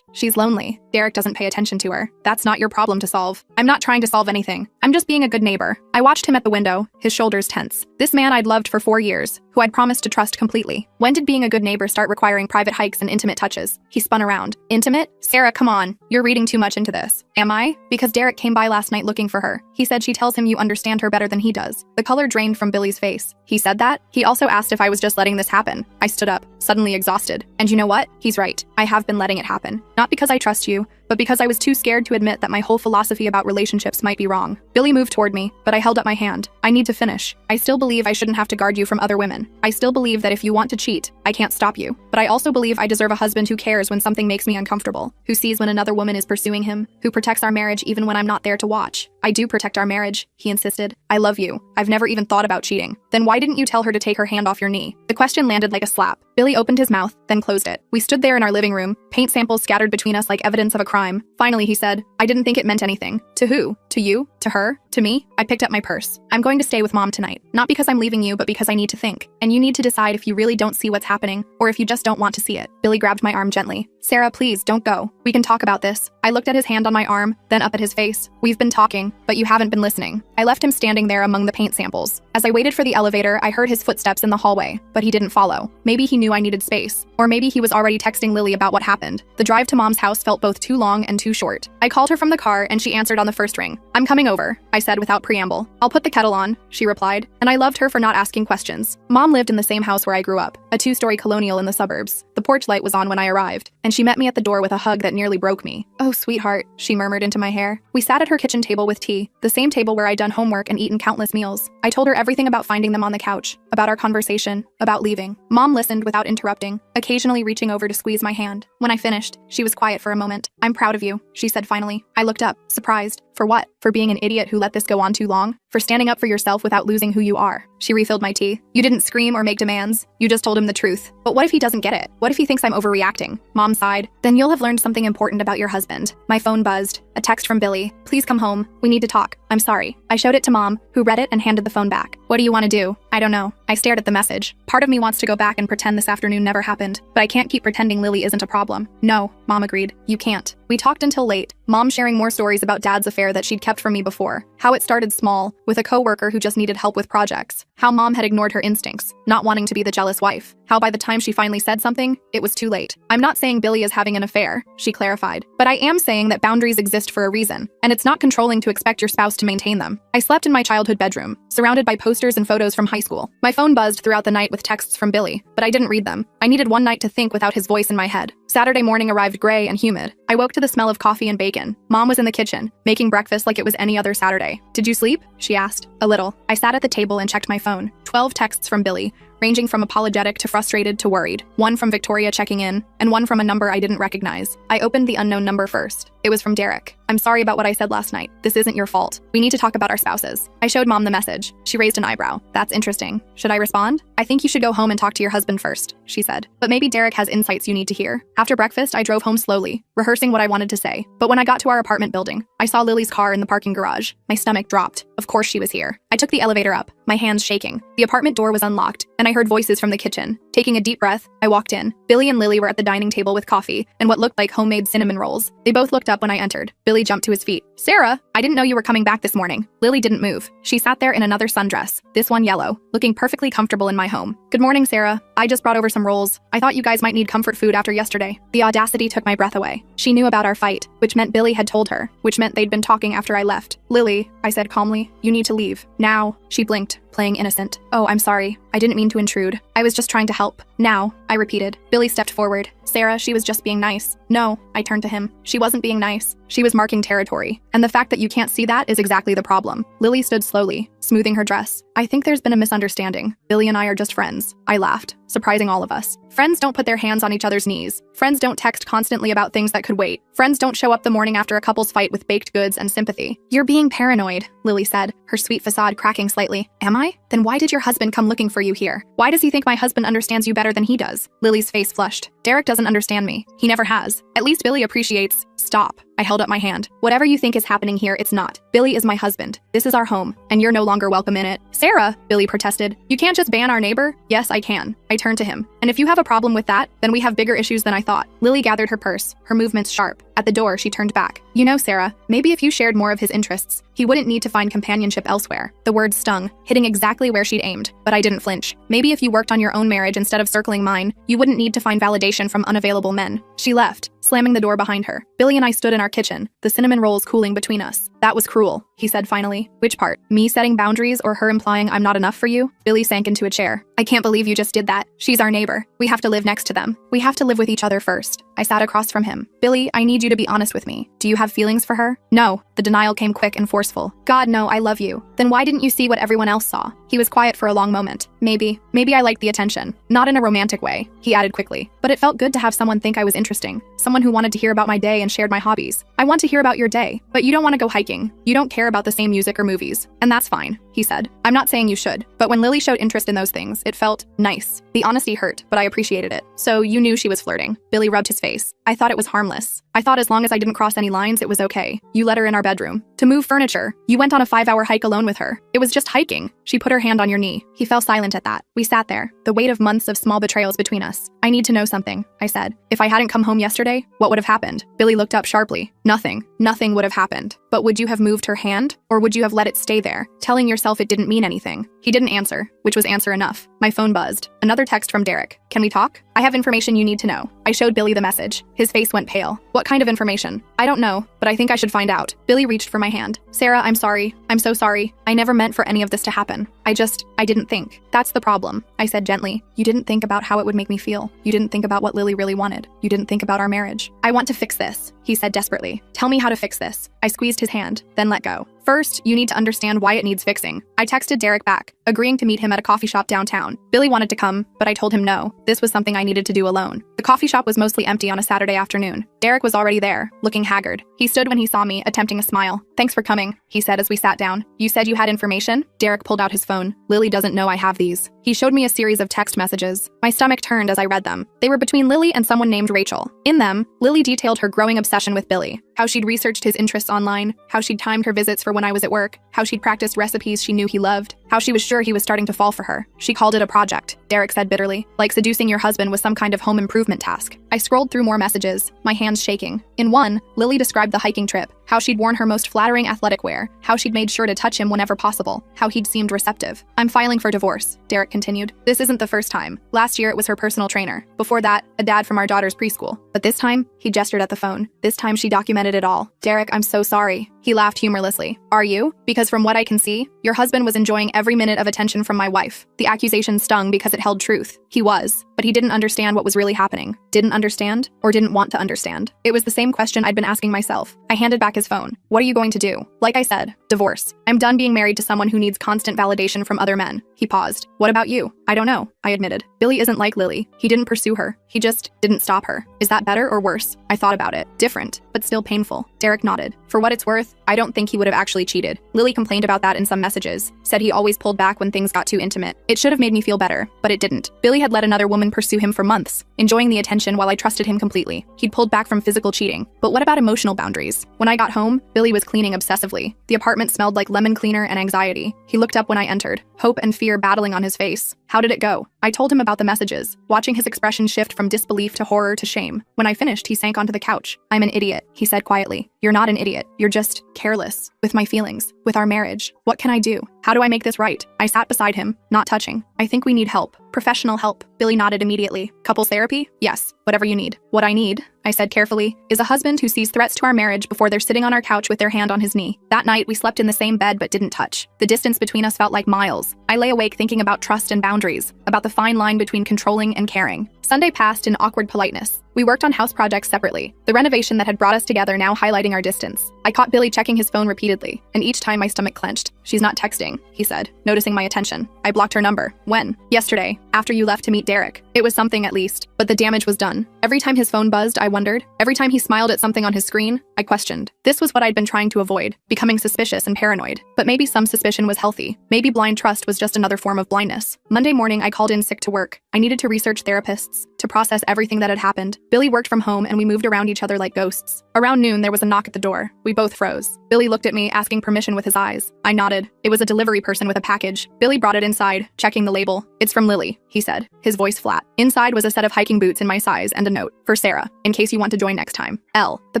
She's lonely. Derek doesn't pay attention to her. That's not your problem to solve. I'm not trying to solve anything. I'm just being a good neighbor. I watched him at the window, his shoulders tense. This man I'd loved for 4 years, who I'd promised to trust completely. When did being a good neighbor start requiring private hikes and intimate touches? He spun around. Intimate? Sarah, come on. You're reading too much into this. Am I? Because Derek came by last night looking for her. He said she tells him you understand her better than he does. The color drained from Billy's face. He said that? He also asked if I was just letting this happen. I stood up, suddenly exhausted. And you know what? He's right. I have been letting it happen. Not because I trust you, but because I was too scared to admit that my whole philosophy about relationships might be wrong. Billy moved toward me, but I held up my hand. I need to finish. I still believe I shouldn't have to guard you from other women. I still believe that if you want to cheat, I can't stop you. But I also believe I deserve a husband who cares when something makes me uncomfortable, who sees when another woman is pursuing him, who protects our marriage even when I'm not there to watch. I do protect our marriage, he insisted. I love you. I've never even thought about cheating. Then why didn't you tell her to take her hand off your knee? The question landed like a slap. Billy opened his mouth, then closed it. We stood there in our living room, paint samples scattered between us like evidence of a crime. Finally, he said, I didn't think it meant anything. To who? To you? To her? To me? I picked up my purse. I'm going to stay with Mom tonight. Not because I'm leaving you, but because I need to think. And you need to decide if you really don't see what's happening, or if you just don't want to see it. Billy grabbed my arm gently. Sarah, please, don't go. We can talk about this. I looked at his hand on my arm, then up at his face. We've been talking, but you haven't been listening. I left him standing there among the paint samples. As I waited for the elevator, I heard his footsteps in the hallway, but he didn't follow. Maybe he knew I needed space, or maybe he was already texting Lily about what happened. The drive to Mom's house felt both too long and too short. I called her from the car, and she answered on the first ring. I'm coming over, I said without preamble. I'll put the kettle on, she replied, and I loved her for not asking questions. Mom lived in the same house where I grew up, a 2-story colonial in the suburbs. The porch light was on when I arrived, and she met me at the door with a hug that nearly broke me. Oh, sweetheart, she murmured into my hair. We sat at her kitchen table with tea, the same table where I'd done homework and eaten countless meals. I told her everything about finding them on the couch, about our conversation, about leaving. Mom listened without interrupting, occasionally reaching over to squeeze my hand. When I finished, she was quiet for a moment. I'm proud of you, she said finally. I looked up, surprised. For what? For being an idiot who let this go on too long? For standing up for yourself without losing who you are? She refilled my tea. You didn't scream or make demands. You just told him the truth. But what if he doesn't get it? What if he thinks I'm overreacting? Mom sighed. Then you'll have learned something important about your husband. My phone buzzed. A text from Billy. Please come home. We need to talk. I'm sorry. I showed it to Mom, who read it and handed the phone back. What do you want to do? I don't know. I stared at the message. Part of me wants to go back and pretend this afternoon never happened, but I can't keep pretending Lily isn't a problem. No, Mom agreed. You can't. We talked until late, Mom sharing more stories about Dad's affair that she'd kept from me before. How it started small, with a coworker who just needed help with projects. How Mom had ignored her instincts, not wanting to be the jealous wife. How by the time she finally said something, it was too late. I'm not saying Billy is having an affair, she clarified. But I am saying that boundaries exist for a reason, and it's not controlling to expect your spouse to maintain them. I slept in my childhood bedroom, surrounded by posters and photos from high school. My phone buzzed throughout the night with texts from Billy, but I didn't read them. I needed one night to think without his voice in my head. Saturday morning arrived gray and humid. I woke to the smell of coffee and bacon. Mom was in the kitchen, making breakfast like it was any other Saturday. Did you sleep? She asked. A little. I sat at the table and checked my phone. 12 texts from Billy, ranging from apologetic to frustrated to worried. One from Victoria checking in, and one from a number I didn't recognize. I opened the unknown number first. It was from Derek. I'm sorry about what I said last night. This isn't your fault. We need to talk about our spouses. I showed Mom the message. She raised an eyebrow. That's interesting. Should I respond? I think you should go home and talk to your husband first, she said. But maybe Derek has insights you need to hear. After breakfast, I drove home slowly, rehearsing what I wanted to say. But when I got to our apartment building, I saw Lily's car in the parking garage. My stomach dropped. Of course she was here. I took the elevator up, my hands shaking. The apartment door was unlocked, and I heard voices from the kitchen. Taking a deep breath, I walked in. Billy and Lily were at the dining table with coffee and what looked like homemade cinnamon rolls. They both looked up when I entered. Billy jumped to his feet. Sarah, I didn't know you were coming back this morning. Lily didn't move. She sat there in another sundress, this one yellow, looking perfectly comfortable in my home. Good morning, Sarah. I just brought over some rolls. I thought you guys might need comfort food after yesterday. The audacity took my breath away. She knew about our fight, which meant Billy had told her, which meant they'd been talking after I left. Lily, I said calmly, you need to leave. Now. She blinked, playing innocent. Oh, I'm sorry. I didn't mean to intrude. I was just trying to help. Now, I repeated. Billy stepped forward. Sarah, she was just being nice. No, I turned to him. She wasn't being nice. She was marking territory. And the fact that you can't see that is exactly the problem. Lily stood slowly, smoothing her dress. I think there's been a misunderstanding. Billy and I are just friends. I laughed, surprising all of us. Friends don't put their hands on each other's knees. Friends don't text constantly about things that could wait. Friends don't show up the morning after a couple's fight with baked goods and sympathy. You're being paranoid, Lily said, her sweet facade cracking slightly. Am I? Then why did your husband come looking for you here? Why does he think my husband understands you better than he does? Lily's face flushed. Derek doesn't understand me. He never has. At least Billy appreciates. Stop. I held up my hand. Whatever you think is happening here, it's not. Billy is my husband. This is our home, and you're no longer welcome in it. Sarah, Billy protested. You can't just ban our neighbor? Yes, I can. I turned to him. And if you have a problem with that, then we have bigger issues than I thought. Lily gathered her purse, her movements sharp. At the door, she turned back. You know, Sarah, maybe if you shared more of his interests, he wouldn't need to find companionship elsewhere. The words stung, hitting exactly where she'd aimed, but I didn't flinch. Maybe if you worked on your own marriage instead of circling mine, you wouldn't need to find validation from unavailable men. She left, slamming the door behind her. Billy and I stood in our kitchen, the cinnamon rolls cooling between us. That was cruel, he said finally. Which part? Me setting boundaries or her implying I'm not enough for you? Billy sank into a chair. I can't believe you just did that. She's our neighbor. We have to live next to them. We have to live with each other first. I sat across from him. Billy, I need you to be honest with me. Do you have feelings for her? No. The denial came quick and forceful. God, no, I love you. Then why didn't you see what everyone else saw? He was quiet for a long moment. Maybe I liked the attention. Not in a romantic way, he added quickly. But it felt good to have someone think I was interesting. Someone who wanted to hear about my day and shared my hobbies. I want to hear about your day, but you don't want to go hiking. You don't care about the same music or movies. And that's fine, he said. I'm not saying you should. But when Lily showed interest in those things, it felt nice. The honesty hurt, but I appreciated it. So you knew she was flirting. Billy rubbed his face. I thought it was harmless. I thought as long as I didn't cross any lines, it was okay. You let her in our bedroom. To move furniture. You went on a 5-hour hike alone with her. It was just hiking. She put her hand on your knee. He fell silent at that. We sat there, the weight of months of small betrayals between us. I need to know something, I said. If I hadn't come home yesterday, what would have happened? Billy looked up sharply. Nothing. Nothing would have happened. But would you have moved her hand? Or would you have let it stay there, telling yourself it didn't mean anything? He didn't answer, which was answer enough. My phone buzzed. Another text from Derek. Can we talk? I have information you need to know. I showed Billy the message. His face went pale. What kind of information? I don't know, but I think I should find out. Billy reached for my hand. Sarah, I'm sorry. I'm so sorry. I never meant for any of this to happen. I didn't think. That's the problem, I said gently. You didn't think about how it would make me feel. You didn't think about what Lily really wanted. You didn't think about our marriage. I want to fix this, he said desperately. Tell me how to fix this. I squeezed his hand, then let go. First, you need to understand why it needs fixing. I texted Derek back, agreeing to meet him at a coffee shop downtown. Billy wanted to come, but I told him no. This was something I needed to do alone. The coffee shop was mostly empty on a Saturday afternoon. Derek was already there, looking haggard. He stood when he saw me, attempting a smile. Thanks for coming, he said as we sat down. You said you had information? Derek pulled out his phone. Lily doesn't know I have these. He showed me a series of text messages. My stomach turned as I read them. They were between Lily and someone named Rachel. In them, Lily detailed her growing obsession with Billy, how she'd researched his interests online, how she'd timed her visits for when I was at work, how she'd practiced recipes she knew he loved, how she was sure he was starting to fall for her. She called it a project, Derek said bitterly, like seducing your husband was some kind of home improvement task. I scrolled through more messages, my hands shaking. In one, Lily described the hiking trip, how she'd worn her most flattering athletic wear, how she'd made sure to touch him whenever possible, how he'd seemed receptive. I'm filing for divorce, Derek continued. This isn't the first time. Last year it was her personal trainer. Before that, a dad from our daughter's preschool. But this time, he gestured at the phone. This time she documented it all. Derek, I'm so sorry. He laughed humorlessly. Are you? Because from what I can see, your husband was enjoying every minute of attention from my wife. The accusation stung because it held truth. He was, but he didn't understand what was really happening. Didn't understand, or didn't want to understand. It was the same question I'd been asking myself. I handed back his phone. What are you going to do? Like I said, divorce. I'm done being married to someone who needs constant validation from other men. He paused. What about you? I don't know, I admitted. Billy isn't like Lily. He didn't pursue her. He just didn't stop her. Is that better or worse? I thought about it. Different, but still painful. Derek nodded. For what it's worth, I don't think he would have actually cheated. Lily complained about that in some messages, said he always pulled back when things got too intimate. It should have made me feel better, but it didn't. Billy had let another woman pursue him for months, enjoying the attention while I trusted him completely. He'd pulled back from physical cheating. But what about emotional boundaries? When I got home, Billy was cleaning obsessively. The apartment smelled like lemon cleaner and anxiety. He looked up when I entered, hope and fear battling on his face. How did it go? I told him about the messages, watching his expression shift from disbelief to horror to shame. When I finished, he sank onto the couch. I'm an idiot, he said quietly. You're not an idiot. You're just careless with my feelings, with our marriage. What can I do? How do I make this right? I sat beside him, not touching. I think we need help. Professional help. Billy nodded immediately. Couples therapy? Yes, whatever you need. What I need, I said carefully, is a husband who sees threats to our marriage before they're sitting on our couch with their hand on his knee. That night, we slept in the same bed but didn't touch. The distance between us felt like miles. I lay awake thinking about trust and boundaries, about the fine line between controlling and caring. Sunday passed in awkward politeness. We worked on house projects separately, the renovation that had brought us together now highlighting our distance. I caught Billy checking his phone repeatedly, and each time my stomach clenched. She's not texting, he said, noticing my attention. I blocked her number. When? Yesterday, after you left to meet Derek. It was something at least, but the damage was done. Every time his phone buzzed, I wondered. Every time he smiled at something on his screen, I questioned. This was what I'd been trying to avoid, becoming suspicious and paranoid. But maybe some suspicion was healthy. Maybe blind trust was just another form of blindness. Monday morning, I called in sick to work. I needed to research therapists, to process everything that had happened. Billy worked from home and we moved around each other like ghosts. Around noon, there was a knock at the door. We both froze. Billy looked at me, asking permission with his eyes. I nodded. It was a delivery person with a package. Billy brought it inside, checking the label. It's from Lily, he said, his voice flat. Inside was a set of hiking boots in my size and a note. For Sarah, in case you want to join next time. L. The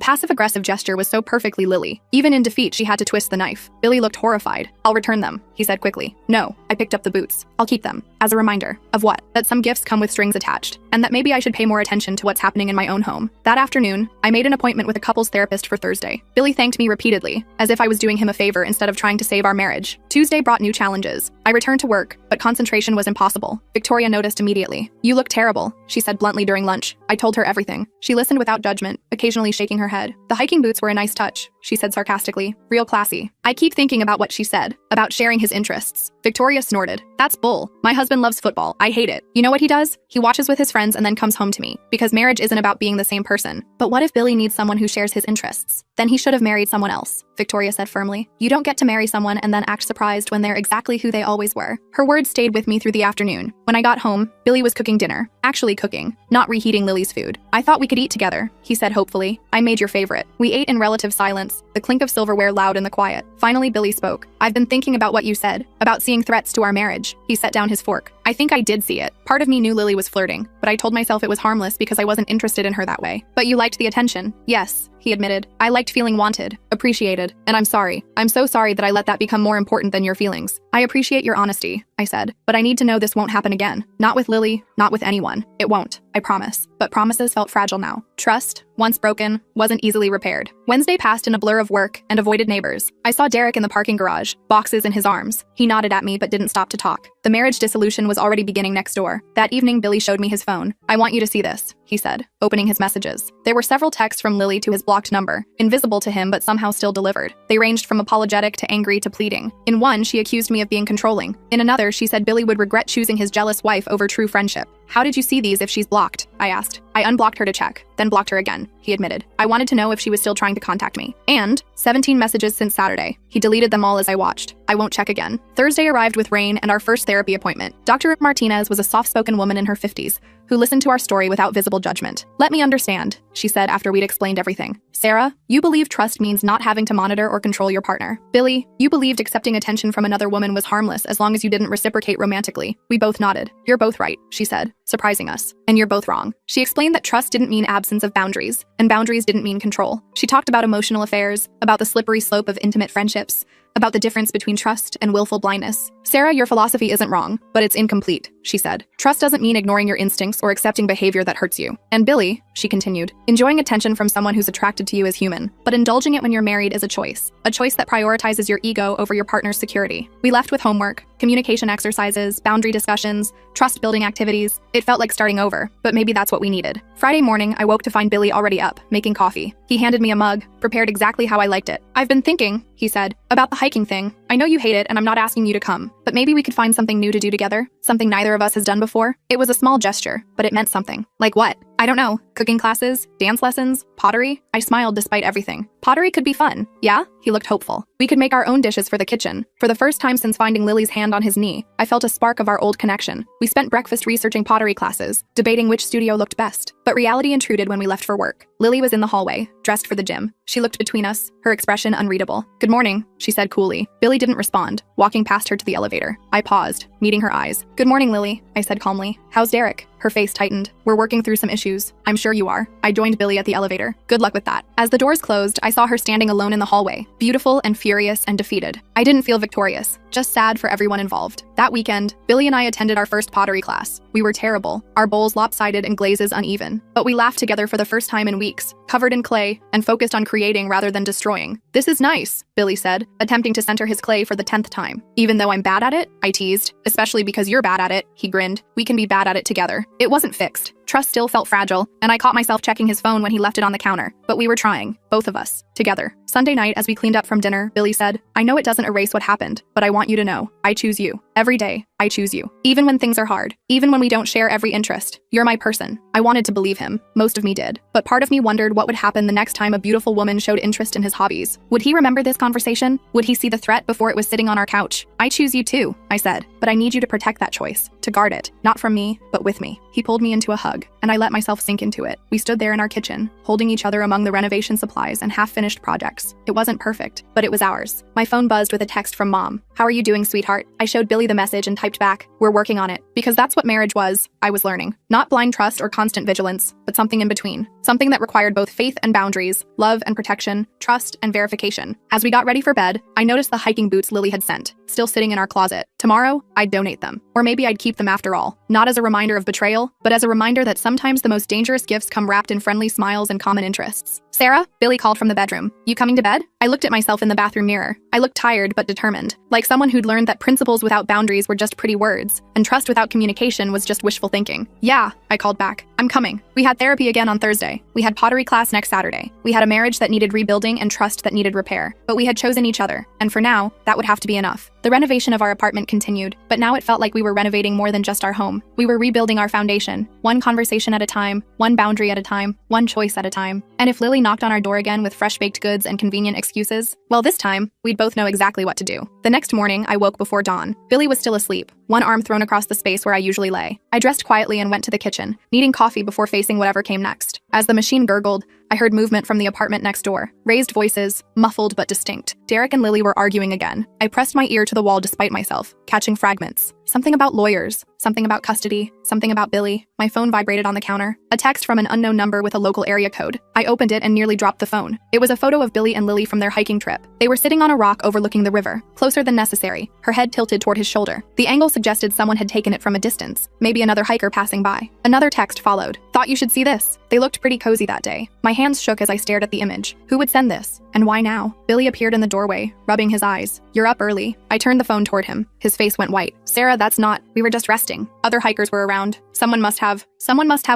passive-aggressive gesture was so perfectly Lily. Even in defeat, she had to twist the knife. Billy looked horrified. I'll return them, he said quickly. No, I picked up the boots. I'll keep them. As a reminder. Of what? That some gifts come with strings attached. And that maybe I should pay more attention to what's happening in my own home. That afternoon, I made an appointment with a couples therapist for Thursday. Billy thanked me repeatedly, as if I was doing him a favor instead of trying to save our marriage. Tuesday brought new challenges. I returned to work, but concentration was impossible. Victoria noticed immediately. You look terrible, she said bluntly during lunch. I told her everything. She listened without judgment, occasionally shaking her head. The hiking boots were a nice touch, she said sarcastically. Real classy. I keep thinking about what she said, about sharing his interests. Victoria snorted. That's bull. My husband loves football. I hate it. You know what he does? He watches with his friends and then comes home to me. Because marriage isn't about being the same person. But what if Billy needs someone who shares his interests? Then he should have married someone else, Victoria said firmly. You don't get to marry someone and then act surprised when they're exactly who they always were. Her words stayed with me through the afternoon. When I got home, Billy was cooking dinner. Actually cooking, not reheating Lily's food. I thought we could eat together, he said hopefully. I made your favorite. We ate in relative silence, the clink of silverware loud in the quiet. Finally, Billy spoke. I've been thinking about what you said, about seeing threats to our marriage. He set down his fork. I think I did see it. Part of me knew Lily was flirting, but I told myself it was harmless because I wasn't interested in her that way. But you liked the attention. Yes, he admitted. I liked feeling wanted, appreciated, and I'm sorry. I'm so sorry that I let that become more important than your feelings. I appreciate your honesty, I said, but I need to know this won't happen again. Not with Lily, not with anyone. It won't, I promise. But promises felt fragile now. Trust, once broken, wasn't easily repaired. Wednesday passed in a blur of work and avoided neighbors. I saw Derek in the parking garage, boxes in his arms. He nodded at me but didn't stop to talk. The marriage dissolution was already beginning next door. That evening, Billy showed me his phone. I want you to see this, he said, opening his messages. There were several texts from Lily to his blocked number, invisible to him but somehow still delivered. They ranged from apologetic to angry to pleading. In one, she accused me of being controlling. In another, she said Billy would regret choosing his jealous wife over true friendship. How did you see these if she's blocked? I asked. I unblocked her to check, then blocked her again, he admitted. I wanted to know if she was still trying to contact me. And 17 messages since Saturday. He deleted them all as I watched. I won't check again. Thursday arrived with rain and our first therapy appointment. Dr. Martinez was a soft-spoken woman in her 50s who listened to our story without visible judgment. Let me understand, she said after we'd explained everything. Sarah, you believe trust means not having to monitor or control your partner. Billy, you believed accepting attention from another woman was harmless as long as you didn't reciprocate romantically. We both nodded. You're both right, she said, surprising us. And you're both wrong. She explained that trust didn't mean absence of boundaries, and boundaries didn't mean control. She talked about emotional affairs, about the slippery slope of intimate friendships, about the difference between trust and willful blindness. Sarah, your philosophy isn't wrong, but it's incomplete, she said. Trust doesn't mean ignoring your instincts or accepting behavior that hurts you. And Billy, she continued, enjoying attention from someone who's attracted to you is human, but indulging it when you're married is a choice that prioritizes your ego over your partner's security. We left with homework, communication exercises, boundary discussions, trust-building activities. It felt like starting over, but maybe that's what we needed. Friday morning, I woke to find Billy already up, making coffee. He handed me a mug, prepared exactly how I liked it. I've been thinking, he said, about the hiking thing. I know you hate it and I'm not asking you to come, but maybe we could find something new to do together, something neither of us has done before. It was a small gesture, but it meant something. Like what? I don't know. Cooking classes? Dance lessons? Pottery? I smiled despite everything. Pottery could be fun. Yeah? He looked hopeful. We could make our own dishes for the kitchen. For the first time since finding Lily's hand on his knee, I felt a spark of our old connection. We spent breakfast researching pottery classes, debating which studio looked best. But reality intruded when we left for work. Lily was in the hallway, dressed for the gym. She looked between us, her expression unreadable. Good morning, she said coolly. Billy didn't respond, walking past her to the elevator. I paused, meeting her eyes. Good morning, Lily, I said calmly. How's Derek? Her face tightened. We're working through some issues. I'm sure you are. I joined Billy at the elevator. Good luck with that. As the doors closed, I saw her standing alone in the hallway, beautiful and furious and defeated. I didn't feel victorious, just sad for everyone involved. That weekend, Billy and I attended our first pottery class. We were terrible, our bowls lopsided and glazes uneven. But we laughed together for the first time in weeks, covered in clay, and focused on creating rather than destroying. This is nice, Billy said, attempting to center his clay for the 10th time. Even though I'm bad at it, I teased. Especially because you're bad at it, he grinned. We can be bad at it together. It wasn't fixed. Trust still felt fragile, and I caught myself checking his phone when he left it on the counter. But we were trying, both of us, together. Sunday night, as we cleaned up from dinner, Billy said, I know it doesn't erase what happened, but I want you to know, I choose you. Every day, I choose you. Even when things are hard, even when we don't share every interest, you're my person. I wanted to believe him. Most of me did. But part of me wondered what would happen the next time a beautiful woman showed interest in his hobbies. Would he remember this conversation? Would he see the threat before it was sitting on our couch? I choose you too, I said, but I need you to protect that choice, to guard it, not from me, but with me. He pulled me into a hug, and I let myself sink into it. We stood there in our kitchen, holding each other among the renovation supplies and half-finished projects. It wasn't perfect, but it was ours. My phone buzzed with a text from Mom. How are you doing, sweetheart? I showed Billy the message and typed back, we're working on it. Because that's what marriage was, I was learning. Not blind trust or constant vigilance, but something in between. Something that required both faith and boundaries, love and protection, trust and verification. As we got ready for bed, I noticed the hiking boots Lily had sent, still sitting in our closet. Tomorrow, I'd donate them. Or maybe I'd keep them after all. Not as a reminder of betrayal, but as a reminder that sometimes the most dangerous gifts come wrapped in friendly smiles and common interests. Sarah? Billy called from the bedroom. You coming to bed? I looked at myself in the bathroom mirror. I looked tired but determined, like someone who'd learned that principles without boundaries were just pretty words, and trust without communication was just wishful thinking. Yeah, I called back. I'm coming. We had therapy again on Thursday. We had pottery class next Saturday. We had a marriage that needed rebuilding and trust that needed repair. But we had chosen each other, and for now, that would have to be enough. The renovation of our apartment continued, but now it felt like we were renovating more than just our home. We were rebuilding our foundation, one conversation at a time, one boundary at a time, one choice at a time. And if Lily knocked on our door again with fresh baked goods and convenient excuses, well, this time, we'd both know exactly what to do. The next morning, I woke before dawn. Billy was still asleep, one arm thrown across the space where I usually lay. I dressed quietly and went to the kitchen, needing coffee before facing whatever came next. As the machine gurgled, I heard movement from the apartment next door. Raised voices, muffled but distinct. Derek and Lily were arguing again. I pressed my ear to the wall despite myself, catching fragments. Something about lawyers, something about custody, something about Billy. My phone vibrated on the counter. A text from an unknown number with a local area code. I opened it and nearly dropped the phone. It was a photo of Billy and Lily from their hiking trip. They were sitting on a rock overlooking the river, closer than necessary, her head tilted toward his shoulder. The angle suggested someone had taken it from a distance, maybe another hiker passing by. Another text followed. Thought you should see this. They looked pretty cozy that day. My hands shook as I stared at the image. Who would send this? And why now? Billy appeared in the doorway, rubbing his eyes. You're up early. I turned the phone toward him. His face went white. Sarah, that's not. We were just resting. Other hikers were around. Someone must have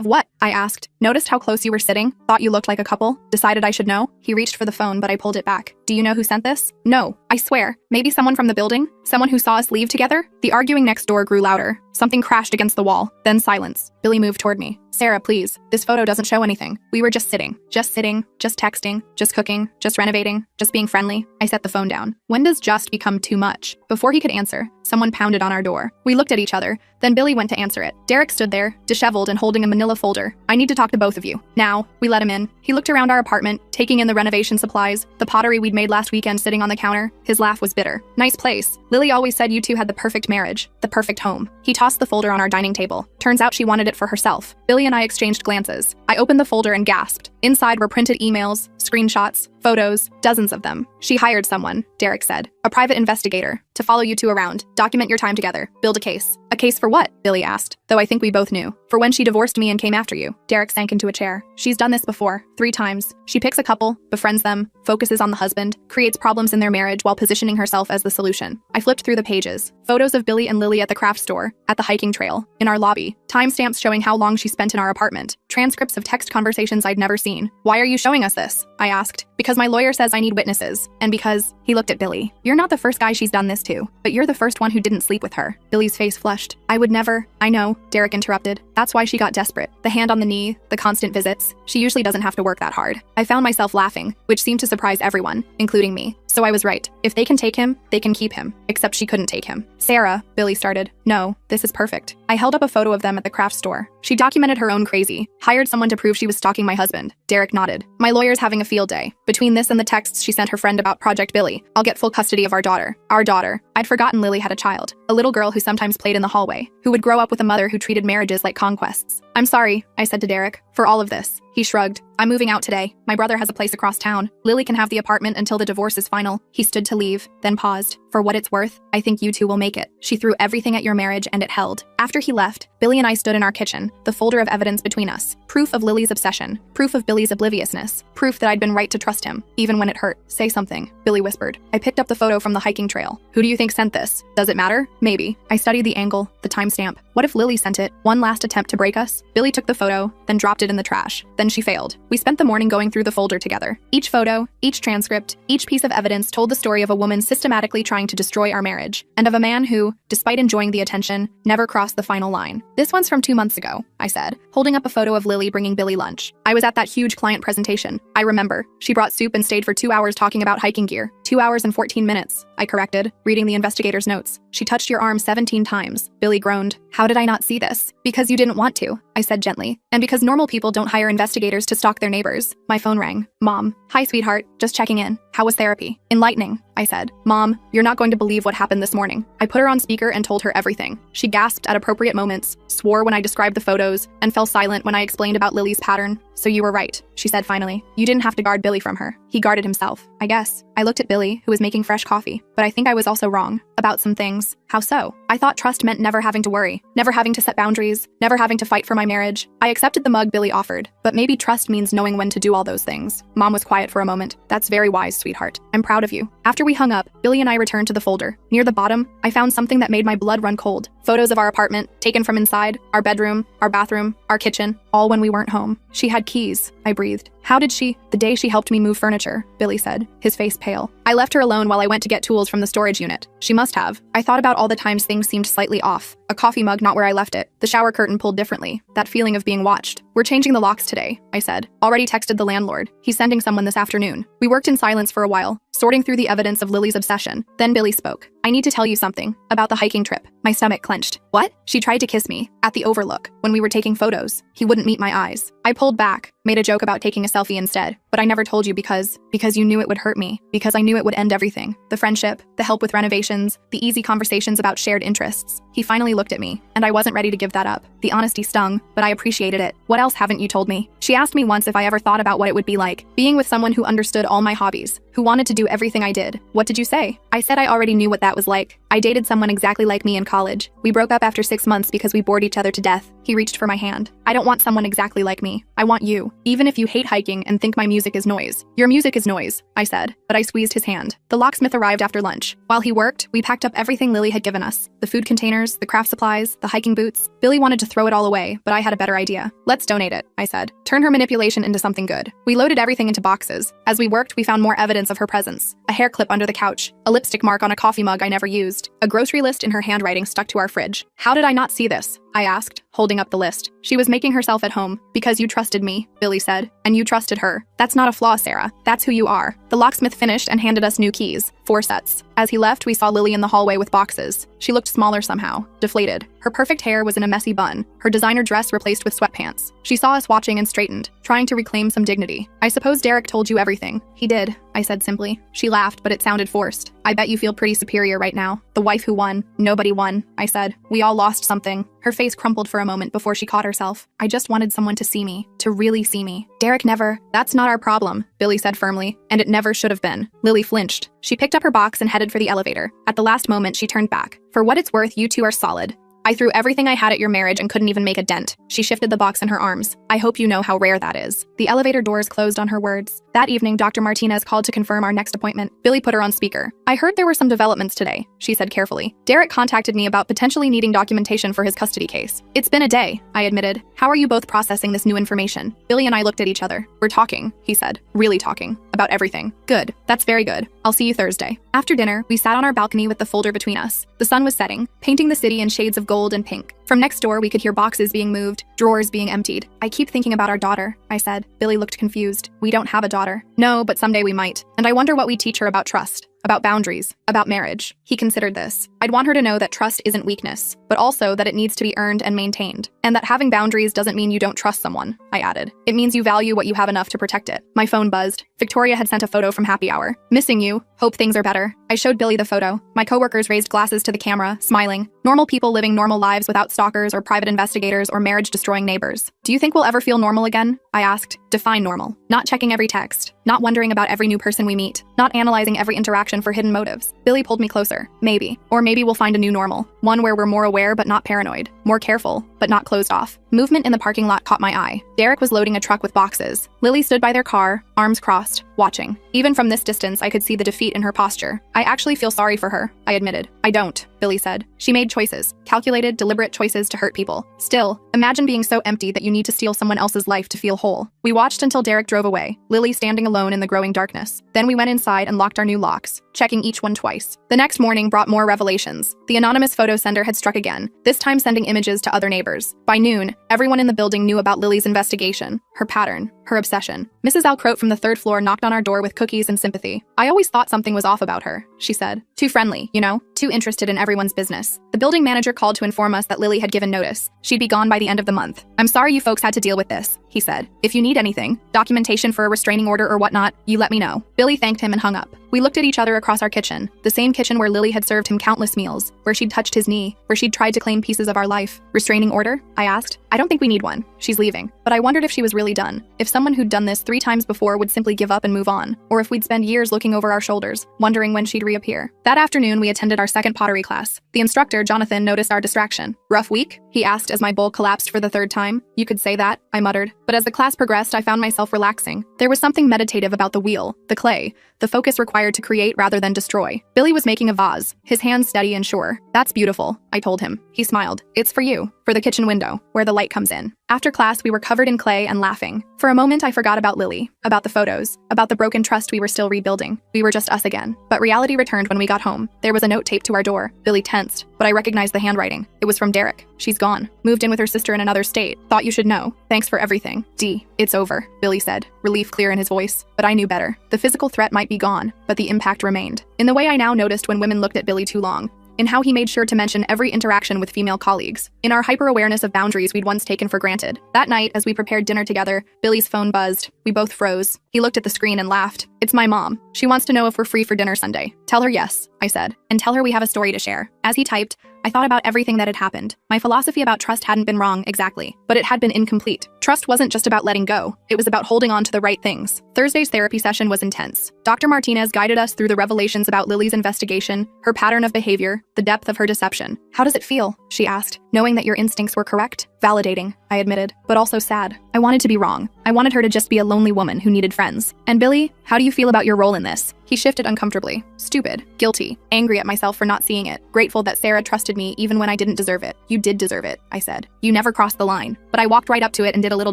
what? I asked. Noticed how close you were sitting? Thought you looked like a couple? Decided I should know? He reached for the phone, but I pulled it back. Do you know who sent this? No, I swear. Maybe someone from the building? Someone who saw us leave together? The arguing next door grew louder. Something crashed against the wall, then silence. Billy moved toward me. Sarah, please. This photo doesn't show anything. We were just sitting, just texting, just cooking, just renovating, just being friendly. I set the phone down. When does just become too much? Before he could answer, someone pounded on our door. We looked at each other, then Billy went to answer it. Derek stood there, disheveled and holding a manila folder. I need to talk to both of you. Now, we let him in. He looked around our apartment, taking in the renovation supplies, the pottery we'd made last weekend sitting on the counter. His laugh was bitter. Nice place. Lily always said you two had the perfect marriage, the perfect home. He tossed the folder on our dining table. Turns out she wanted it for herself. Billy and I exchanged glances. I opened the folder and gasped. Inside were printed emails, screenshots, photos, dozens of them. She hired someone, Derek said. A private investigator, to follow you two around, document your time together, build a case. A case for what? Billy asked, though I think we both knew. For when she divorced me and came after you. Derek sank into a chair. She's done this before, 3 times. She picks a couple, befriends them, focuses on the husband, creates problems in their marriage while positioning herself as the solution. I flipped through the pages. Photos of Billy and Lily at the craft store, at the hiking trail, in our lobby. Timestamps showing how long she spent in our apartment. transcripts of text conversations I'd never seen. Why are you showing us this? I asked. Because my lawyer says I need witnesses, and because he looked at Billy. You're not the first guy she's done this to, but you're the first one who didn't sleep with her. Billy's face flushed. I would never. I know, Derek interrupted. That's why she got desperate. The hand on the knee, the constant visits. She usually doesn't have to work that hard. I found myself laughing, which seemed to surprise everyone, including me. So I was right. If they can take him, they can keep him. Except she couldn't take him. Sarah, Billy started. No, this is perfect. I held up a photo of them at the craft store. She documented her own crazy, hired someone to prove she was stalking my husband. Derek nodded. My lawyer's having a field day. Between this and the texts she sent her friend about Project Billy, I'll get full custody of our daughter. Our daughter. I'd forgotten Lily had a child. A little girl who sometimes played in the hallway, who would grow up with a mother who treated marriages like conquests. I'm sorry, I said to Derek, for all of this. He shrugged. I'm moving out today. My brother has a place across town. Lily can have the apartment until the divorce is final. He stood to leave, then paused. For what it's worth, I think you two will make it. She threw everything at your marriage and it held. After he left, Billy and I stood in our kitchen, the folder of evidence between us. Proof of Lily's obsession. Proof of Billy's obliviousness. Proof that I'd been right to trust him, even when it hurt. Say something, Billy whispered. I picked up the photo from the hiking trail. Who do you think sent this? Does it matter? Maybe. I studied the angle, the timestamp. What if Lily sent it? One last attempt to break us? Billy took the photo, then dropped it in the trash. Then she failed. We spent the morning going through the folder together. Each photo, each transcript, each piece of evidence told the story of a woman systematically trying to destroy our marriage, and of a man who, despite enjoying the attention, never crossed the final line. This one's from 2 months ago, I said, holding up a photo of Lily bringing Billy lunch. I was at that huge client presentation. I remember. She brought soup and stayed for 2 hours talking about hiking gear. 2 hours and 14 minutes, I corrected, reading the investigator's notes. She touched your arm 17 times. Billy groaned. How did I not see this? Because you didn't want to, I said gently. And because normal people don't hire investigators to stalk their neighbors. My phone rang. Mom. Hi, sweetheart. Just checking in. How was therapy? Enlightening, I said. Mom, you're not going to believe what happened this morning. I put her on speaker and told her everything. She gasped at appropriate moments, swore when I described the photos, and fell silent when I explained about Lily's pattern. So you were right, she said finally. You didn't have to guard Billy from her. He guarded himself, I guess. I looked at Billy, who was making fresh coffee, but I think I was also wrong about some things. How so? I thought trust meant never having to worry, never having to set boundaries, never having to fight for my marriage. I accepted the mug Billy offered, but maybe trust means knowing when to do all those things. Mom was quiet for a moment. That's very wise, sweetheart. I'm proud of you. After we hung up, Billy and I returned to the folder. Near the bottom, I found something that made my blood run cold. Photos of our apartment, taken from inside, our bedroom, our bathroom, our kitchen, all when we weren't home. She had keys, I breathed. How did she? The day she helped me move furniture, Billy said, his face pale. I left her alone while I went to get tools from the storage unit. She must have. I thought about all the times things seemed slightly off. A coffee mug not where I left it. The shower curtain pulled differently. That feeling of being watched. We're changing the locks today, I said. Already texted the landlord. He's sending someone this afternoon. We worked in silence for a while, sorting through the evidence of Lily's obsession. Then Billy spoke. I need to tell you something about the hiking trip. My stomach clenched. What? She tried to kiss me at the overlook when we were taking photos. He wouldn't meet my eyes. I pulled back, made a joke about taking a selfie instead, but I never told you because you knew it would hurt me, because I knew it would end everything. The friendship, the help with renovations, the easy conversations about shared interests. He finally looked at me, and I wasn't ready to give that up. The honesty stung, but I appreciated it. What else haven't you told me? She asked me once if I ever thought about what it would be like, being with someone who understood all my hobbies, who wanted to do everything I did. What did you say? I said I already knew what that was like. I dated someone exactly like me in college. We broke up after 6 months because we bored each other to death. He reached for my hand. I don't want someone exactly like me. I want you. Even if you hate hiking and think my music is noise. Your music is noise, I said, but I squeezed his hand. The locksmith arrived after lunch. While he worked, we packed up everything Lily had given us. The food containers, the craft supplies, the hiking boots. Billy wanted to throw it all away, but I had a better idea. Let's donate it, I said. Turn her manipulation into something good. We loaded everything into boxes. As we worked, we found more evidence of her presence. A hair clip under the couch, a lipstick mark on a coffee mug I never used, a grocery list in her handwriting stuck to our fridge. How did I not see this? I asked, holding up the list. She was making herself at home, because you trusted me, Billy said, and you trusted her. That's not a flaw, Sarah. That's who you are. The locksmith finished and handed us new keys, 4 sets. As he left, we saw Lily in the hallway with boxes. She looked smaller somehow, deflated. Her perfect hair was in a messy bun, her designer dress replaced with sweatpants. She saw us watching and straightened, trying to reclaim some dignity. I suppose Derek told you everything. He did, I said simply. She laughed, but it sounded forced. I bet you feel pretty superior right now. The wife who won. Nobody won, I said. We all lost something. Her face crumpled for a moment before she caught herself. I just wanted someone to see me, to really see me. Derek never. That's not our problem, Billy said firmly, and it never should have been. Lily flinched. She picked up her box and headed for the elevator. At the last moment, she turned back. For what it's worth, you two are solid. I threw everything I had at your marriage and couldn't even make a dent. She shifted the box in her arms. I hope you know how rare that is. The elevator doors closed on her words. That evening, Dr. Martinez called to confirm our next appointment. Billy put her on speaker. I heard there were some developments today, she said carefully. Derek contacted me about potentially needing documentation for his custody case. It's been a day, I admitted. How are you both processing this new information? Billy and I looked at each other. We're talking, he said. Really talking. About everything. Good. That's very good. I'll see you Thursday. After dinner, we sat on our balcony with the folder between us. The sun was setting, painting the city in shades of gold and pink. From next door, we could hear boxes being moved, drawers being emptied. I keep thinking about our daughter, I said. Billy looked confused. We don't have a daughter. No, but someday we might. And I wonder what we teach her about trust, about boundaries, about marriage. He considered this. I'd want her to know that trust isn't weakness, but also that it needs to be earned and maintained. And that having boundaries doesn't mean you don't trust someone, I added. It means you value what you have enough to protect it. My phone buzzed. Victoria had sent a photo from happy hour. Missing you. Hope things are better. I showed Billy the photo. My coworkers raised glasses to the camera, smiling. Normal people living normal lives without stalkers or private investigators or marriage-destroying neighbors. Do you think we'll ever feel normal again? I asked. Define normal. Not checking every text. Not wondering about every new person we meet. Not analyzing every interaction for hidden motives. Billy pulled me closer. Maybe. Or maybe we'll find a new normal. One where we're more aware but not paranoid. More careful, but not closed off. Movement in the parking lot caught my eye. Derek was loading a truck with boxes. Lily stood by their car, arms crossed, watching. Even from this distance, I could see the defeat in her posture. I actually feel sorry for her, I admitted. I don't, Billy said. She made choices. Calculated, deliberate choices to hurt people. Still, imagine being so empty that you need to steal someone else's life to feel whole. We watched until Derek drove away, Lily standing alone in the growing darkness. Then we went inside and locked our new locks, checking each one twice. The next morning brought more revelations. The anonymous photo sender had struck again, this time sending images to other neighbors. By noon, everyone in the building knew about Lily's investigation, her pattern, her obsession. Mrs. Alcroat from the third floor knocked on our door with cookies and sympathy. I always thought something was off about her, she said. Too friendly, you know? Too interested in everyone's business. The building manager called to inform us that Lily had given notice. She'd be gone by the end of the month. I'm sorry you folks had to deal with this, he said. If you need anything, documentation for a restraining order or whatnot, you let me know. Billy thanked him and hung up. We looked at each other across our kitchen, the same kitchen where Lily had served him countless meals, where she'd touched his knee, where she'd tried to claim pieces of our life. Restraining order? I asked. I don't think we need one. She's leaving. But I wondered if she was really done. If someone who'd done this 3 times before would simply give up and move on, or if we'd spend years looking over our shoulders, wondering when she'd reappear. That afternoon, we attended our second pottery class. The instructor, Jonathan, noticed our distraction. Rough week? He asked as my bowl collapsed for the 3rd time. You could say that, I muttered. But as the class progressed, I found myself relaxing. There was something meditative about the wheel, the clay, the focus required to create rather than destroy. Billy was making a vase, his hands steady and sure. That's beautiful, I told him. He smiled. It's for you, for the kitchen window, where the light comes in. After class, we were covered in clay and laughing. For a moment, I forgot about Lily, about the photos, about the broken trust we were still rebuilding. We were just us again. But reality returned when we got home. There was a note taped to our door. Billy tensed, but I recognized the handwriting. It was from Derek. She's gone. Moved in with her sister in another state. Thought you should know. Thanks for everything. D. It's over, Billy said, relief clear in his voice. But I knew better. The physical threat might be gone, but the impact remained. In the way I now noticed when women looked at Billy too long. In how he made sure to mention every interaction with female colleagues. In our hyper-awareness of boundaries we'd once taken for granted. That night, as we prepared dinner together, Billy's phone buzzed. We both froze. He looked at the screen and laughed. It's my mom. She wants to know if we're free for dinner Sunday. Tell her yes, I said. And tell her we have a story to share. As he typed, I thought about everything that had happened. My philosophy about trust hadn't been wrong exactly, but it had been incomplete. Trust wasn't just about letting go. It was about holding on to the right things. Thursday's therapy session was intense. Dr. Martinez guided us through the revelations about Lily's investigation, her pattern of behavior, the depth of her deception. How does it feel? She asked, knowing that your instincts were correct. Validating, I admitted, but also sad. I wanted to be wrong. I wanted her to just be a lonely woman who needed friends. And Billy, how do you feel about your role in this? He shifted uncomfortably. Stupid, guilty, angry at myself for not seeing it, grateful that Sarah trusted me even when I didn't deserve it. You did deserve it, I said. You never crossed the line. But I walked right up to it and did a little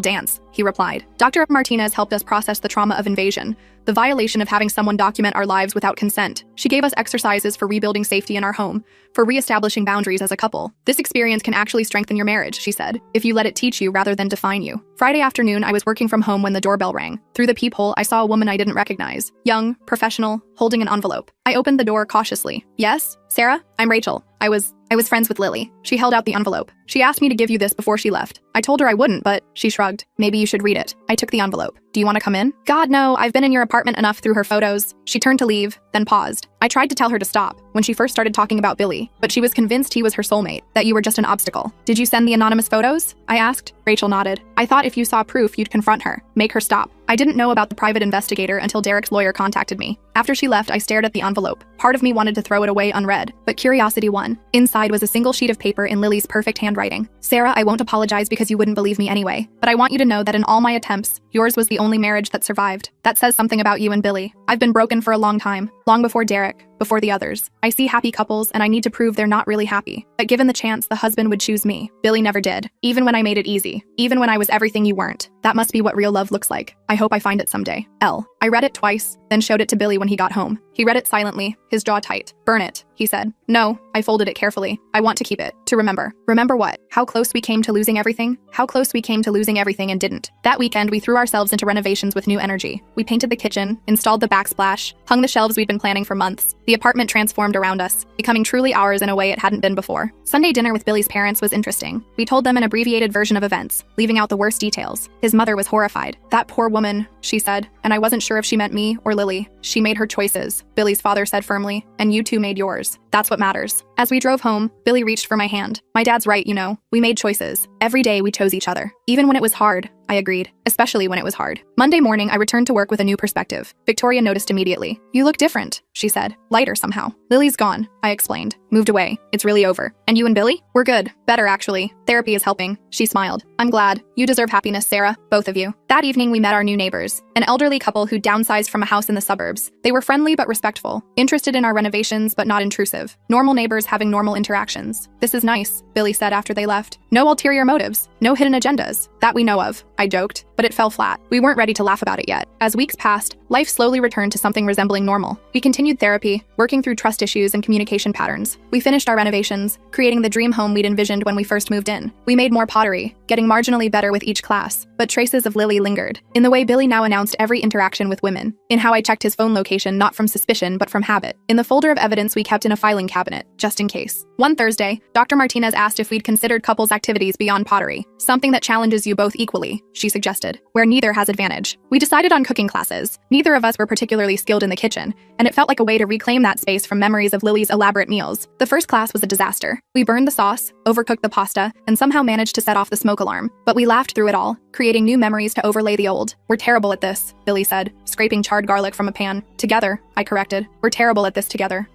dance, he replied. Dr. Martinez helped us process the trauma of invasion, the violation of having someone document our lives without consent. She gave us exercises for rebuilding safety in our home, for reestablishing boundaries as a couple. This experience can actually strengthen your marriage, she said, if you let it teach you rather than define you. Friday afternoon, I was working from home when the doorbell rang. Through the peephole, I saw a woman I didn't recognize. Young, professional, holding an envelope. I opened the door cautiously. Yes? Sarah? I'm Rachel. I was friends with Lily. She held out the envelope. She asked me to give you this before she left. I told her I wouldn't, but she shrugged. Maybe you should read it. I took the envelope. Do you want to come in? God, no, I've been in your apartment enough through her photos. She turned to leave, then paused. I tried to tell her to stop when she first started talking about Billy, but she was convinced he was her soulmate, that you were just an obstacle. Did you send the anonymous photos? I asked. Rachel nodded. I thought if you saw proof, you'd confront her, make her stop. I didn't know about the private investigator until Derek's lawyer contacted me. After she left, I stared at the envelope. Part of me wanted to throw it away unread, but curiosity won. Inside was a single sheet of paper in Lily's perfect handwriting. Sarah, I won't apologize because you wouldn't believe me anyway, but I want you to know that in all my attempts, yours was the only marriage that survived. That says something about you and Billy. I've been broken for a long time, long before Derek, before the others. I see happy couples and I need to prove they're not really happy. But given the chance, the husband would choose me. Billy never did. Even when I made it easy. Even when I was everything you weren't. That must be what real love looks like. I hope I find it someday. L. I read it twice, then showed it to Billy when he got home. He read it silently, his jaw tight. Burn it, he said. No, I folded it carefully. I want to keep it, to remember. Remember what? How close we came to losing everything? How close we came to losing everything and didn't. That weekend, we threw ourselves into renovations with new energy. We painted the kitchen, installed the backsplash, hung the shelves we'd been planning for months. The apartment transformed around us, becoming truly ours in a way it hadn't been before. Sunday dinner with Billy's parents was interesting. We told them an abbreviated version of events, leaving out the worst details. His mother was horrified. That poor woman, she said, and I wasn't sure if she meant me or Lily. She made her choices, Billy's father said firmly, and you two made yours. That's what matters. As we drove home, Billy reached for my hand. My dad's right, you know. We made choices. Every day we chose each other. Even when it was hard, I agreed, especially when it was hard. Monday morning, I returned to work with a new perspective. Victoria noticed immediately. You look different, she said, lighter somehow. Lily's gone, I explained. Moved away. It's really over. And you and Billy? We're good. Better, actually. Therapy is helping. She smiled. I'm glad. You deserve happiness, Sarah. Both of you. That evening, we met our new neighbors, an elderly couple who downsized from a house in the suburbs. They were friendly but respectful, interested in our renovations but not intrusive. Normal neighbors having normal interactions. This is nice, Billy said after they left. No ulterior motives. No hidden agendas. That we know of, I joked, but it fell flat. We weren't ready to laugh about it yet. As weeks passed, life slowly returned to something resembling normal. We continued therapy, working through trust issues and communication patterns. We finished our renovations, creating the dream home we'd envisioned when we first moved in. We made more pottery, getting marginally better with each class, but traces of Lily lingered. In the way Billy now announced every interaction with women. In how I checked his phone location not from suspicion but from habit. In the folder of evidence we kept in a filing cabinet, just in case. One Thursday, Dr. Martinez asked if we'd considered couples activities beyond pottery. Something that challenges you both equally, she suggested, where neither has advantage. We decided on cooking classes. Neither of us were particularly skilled in the kitchen, and it felt like a way to reclaim that space from memories of Lily's elaborate meals. The first class was a disaster. We burned the sauce, overcooked the pasta, and somehow managed to set off the smoke alarm. But we laughed through it all, creating new memories to overlay the old. We're terrible at this, Billy said, scraping charred garlic from a pan. Together, I corrected. We're terrible at this together.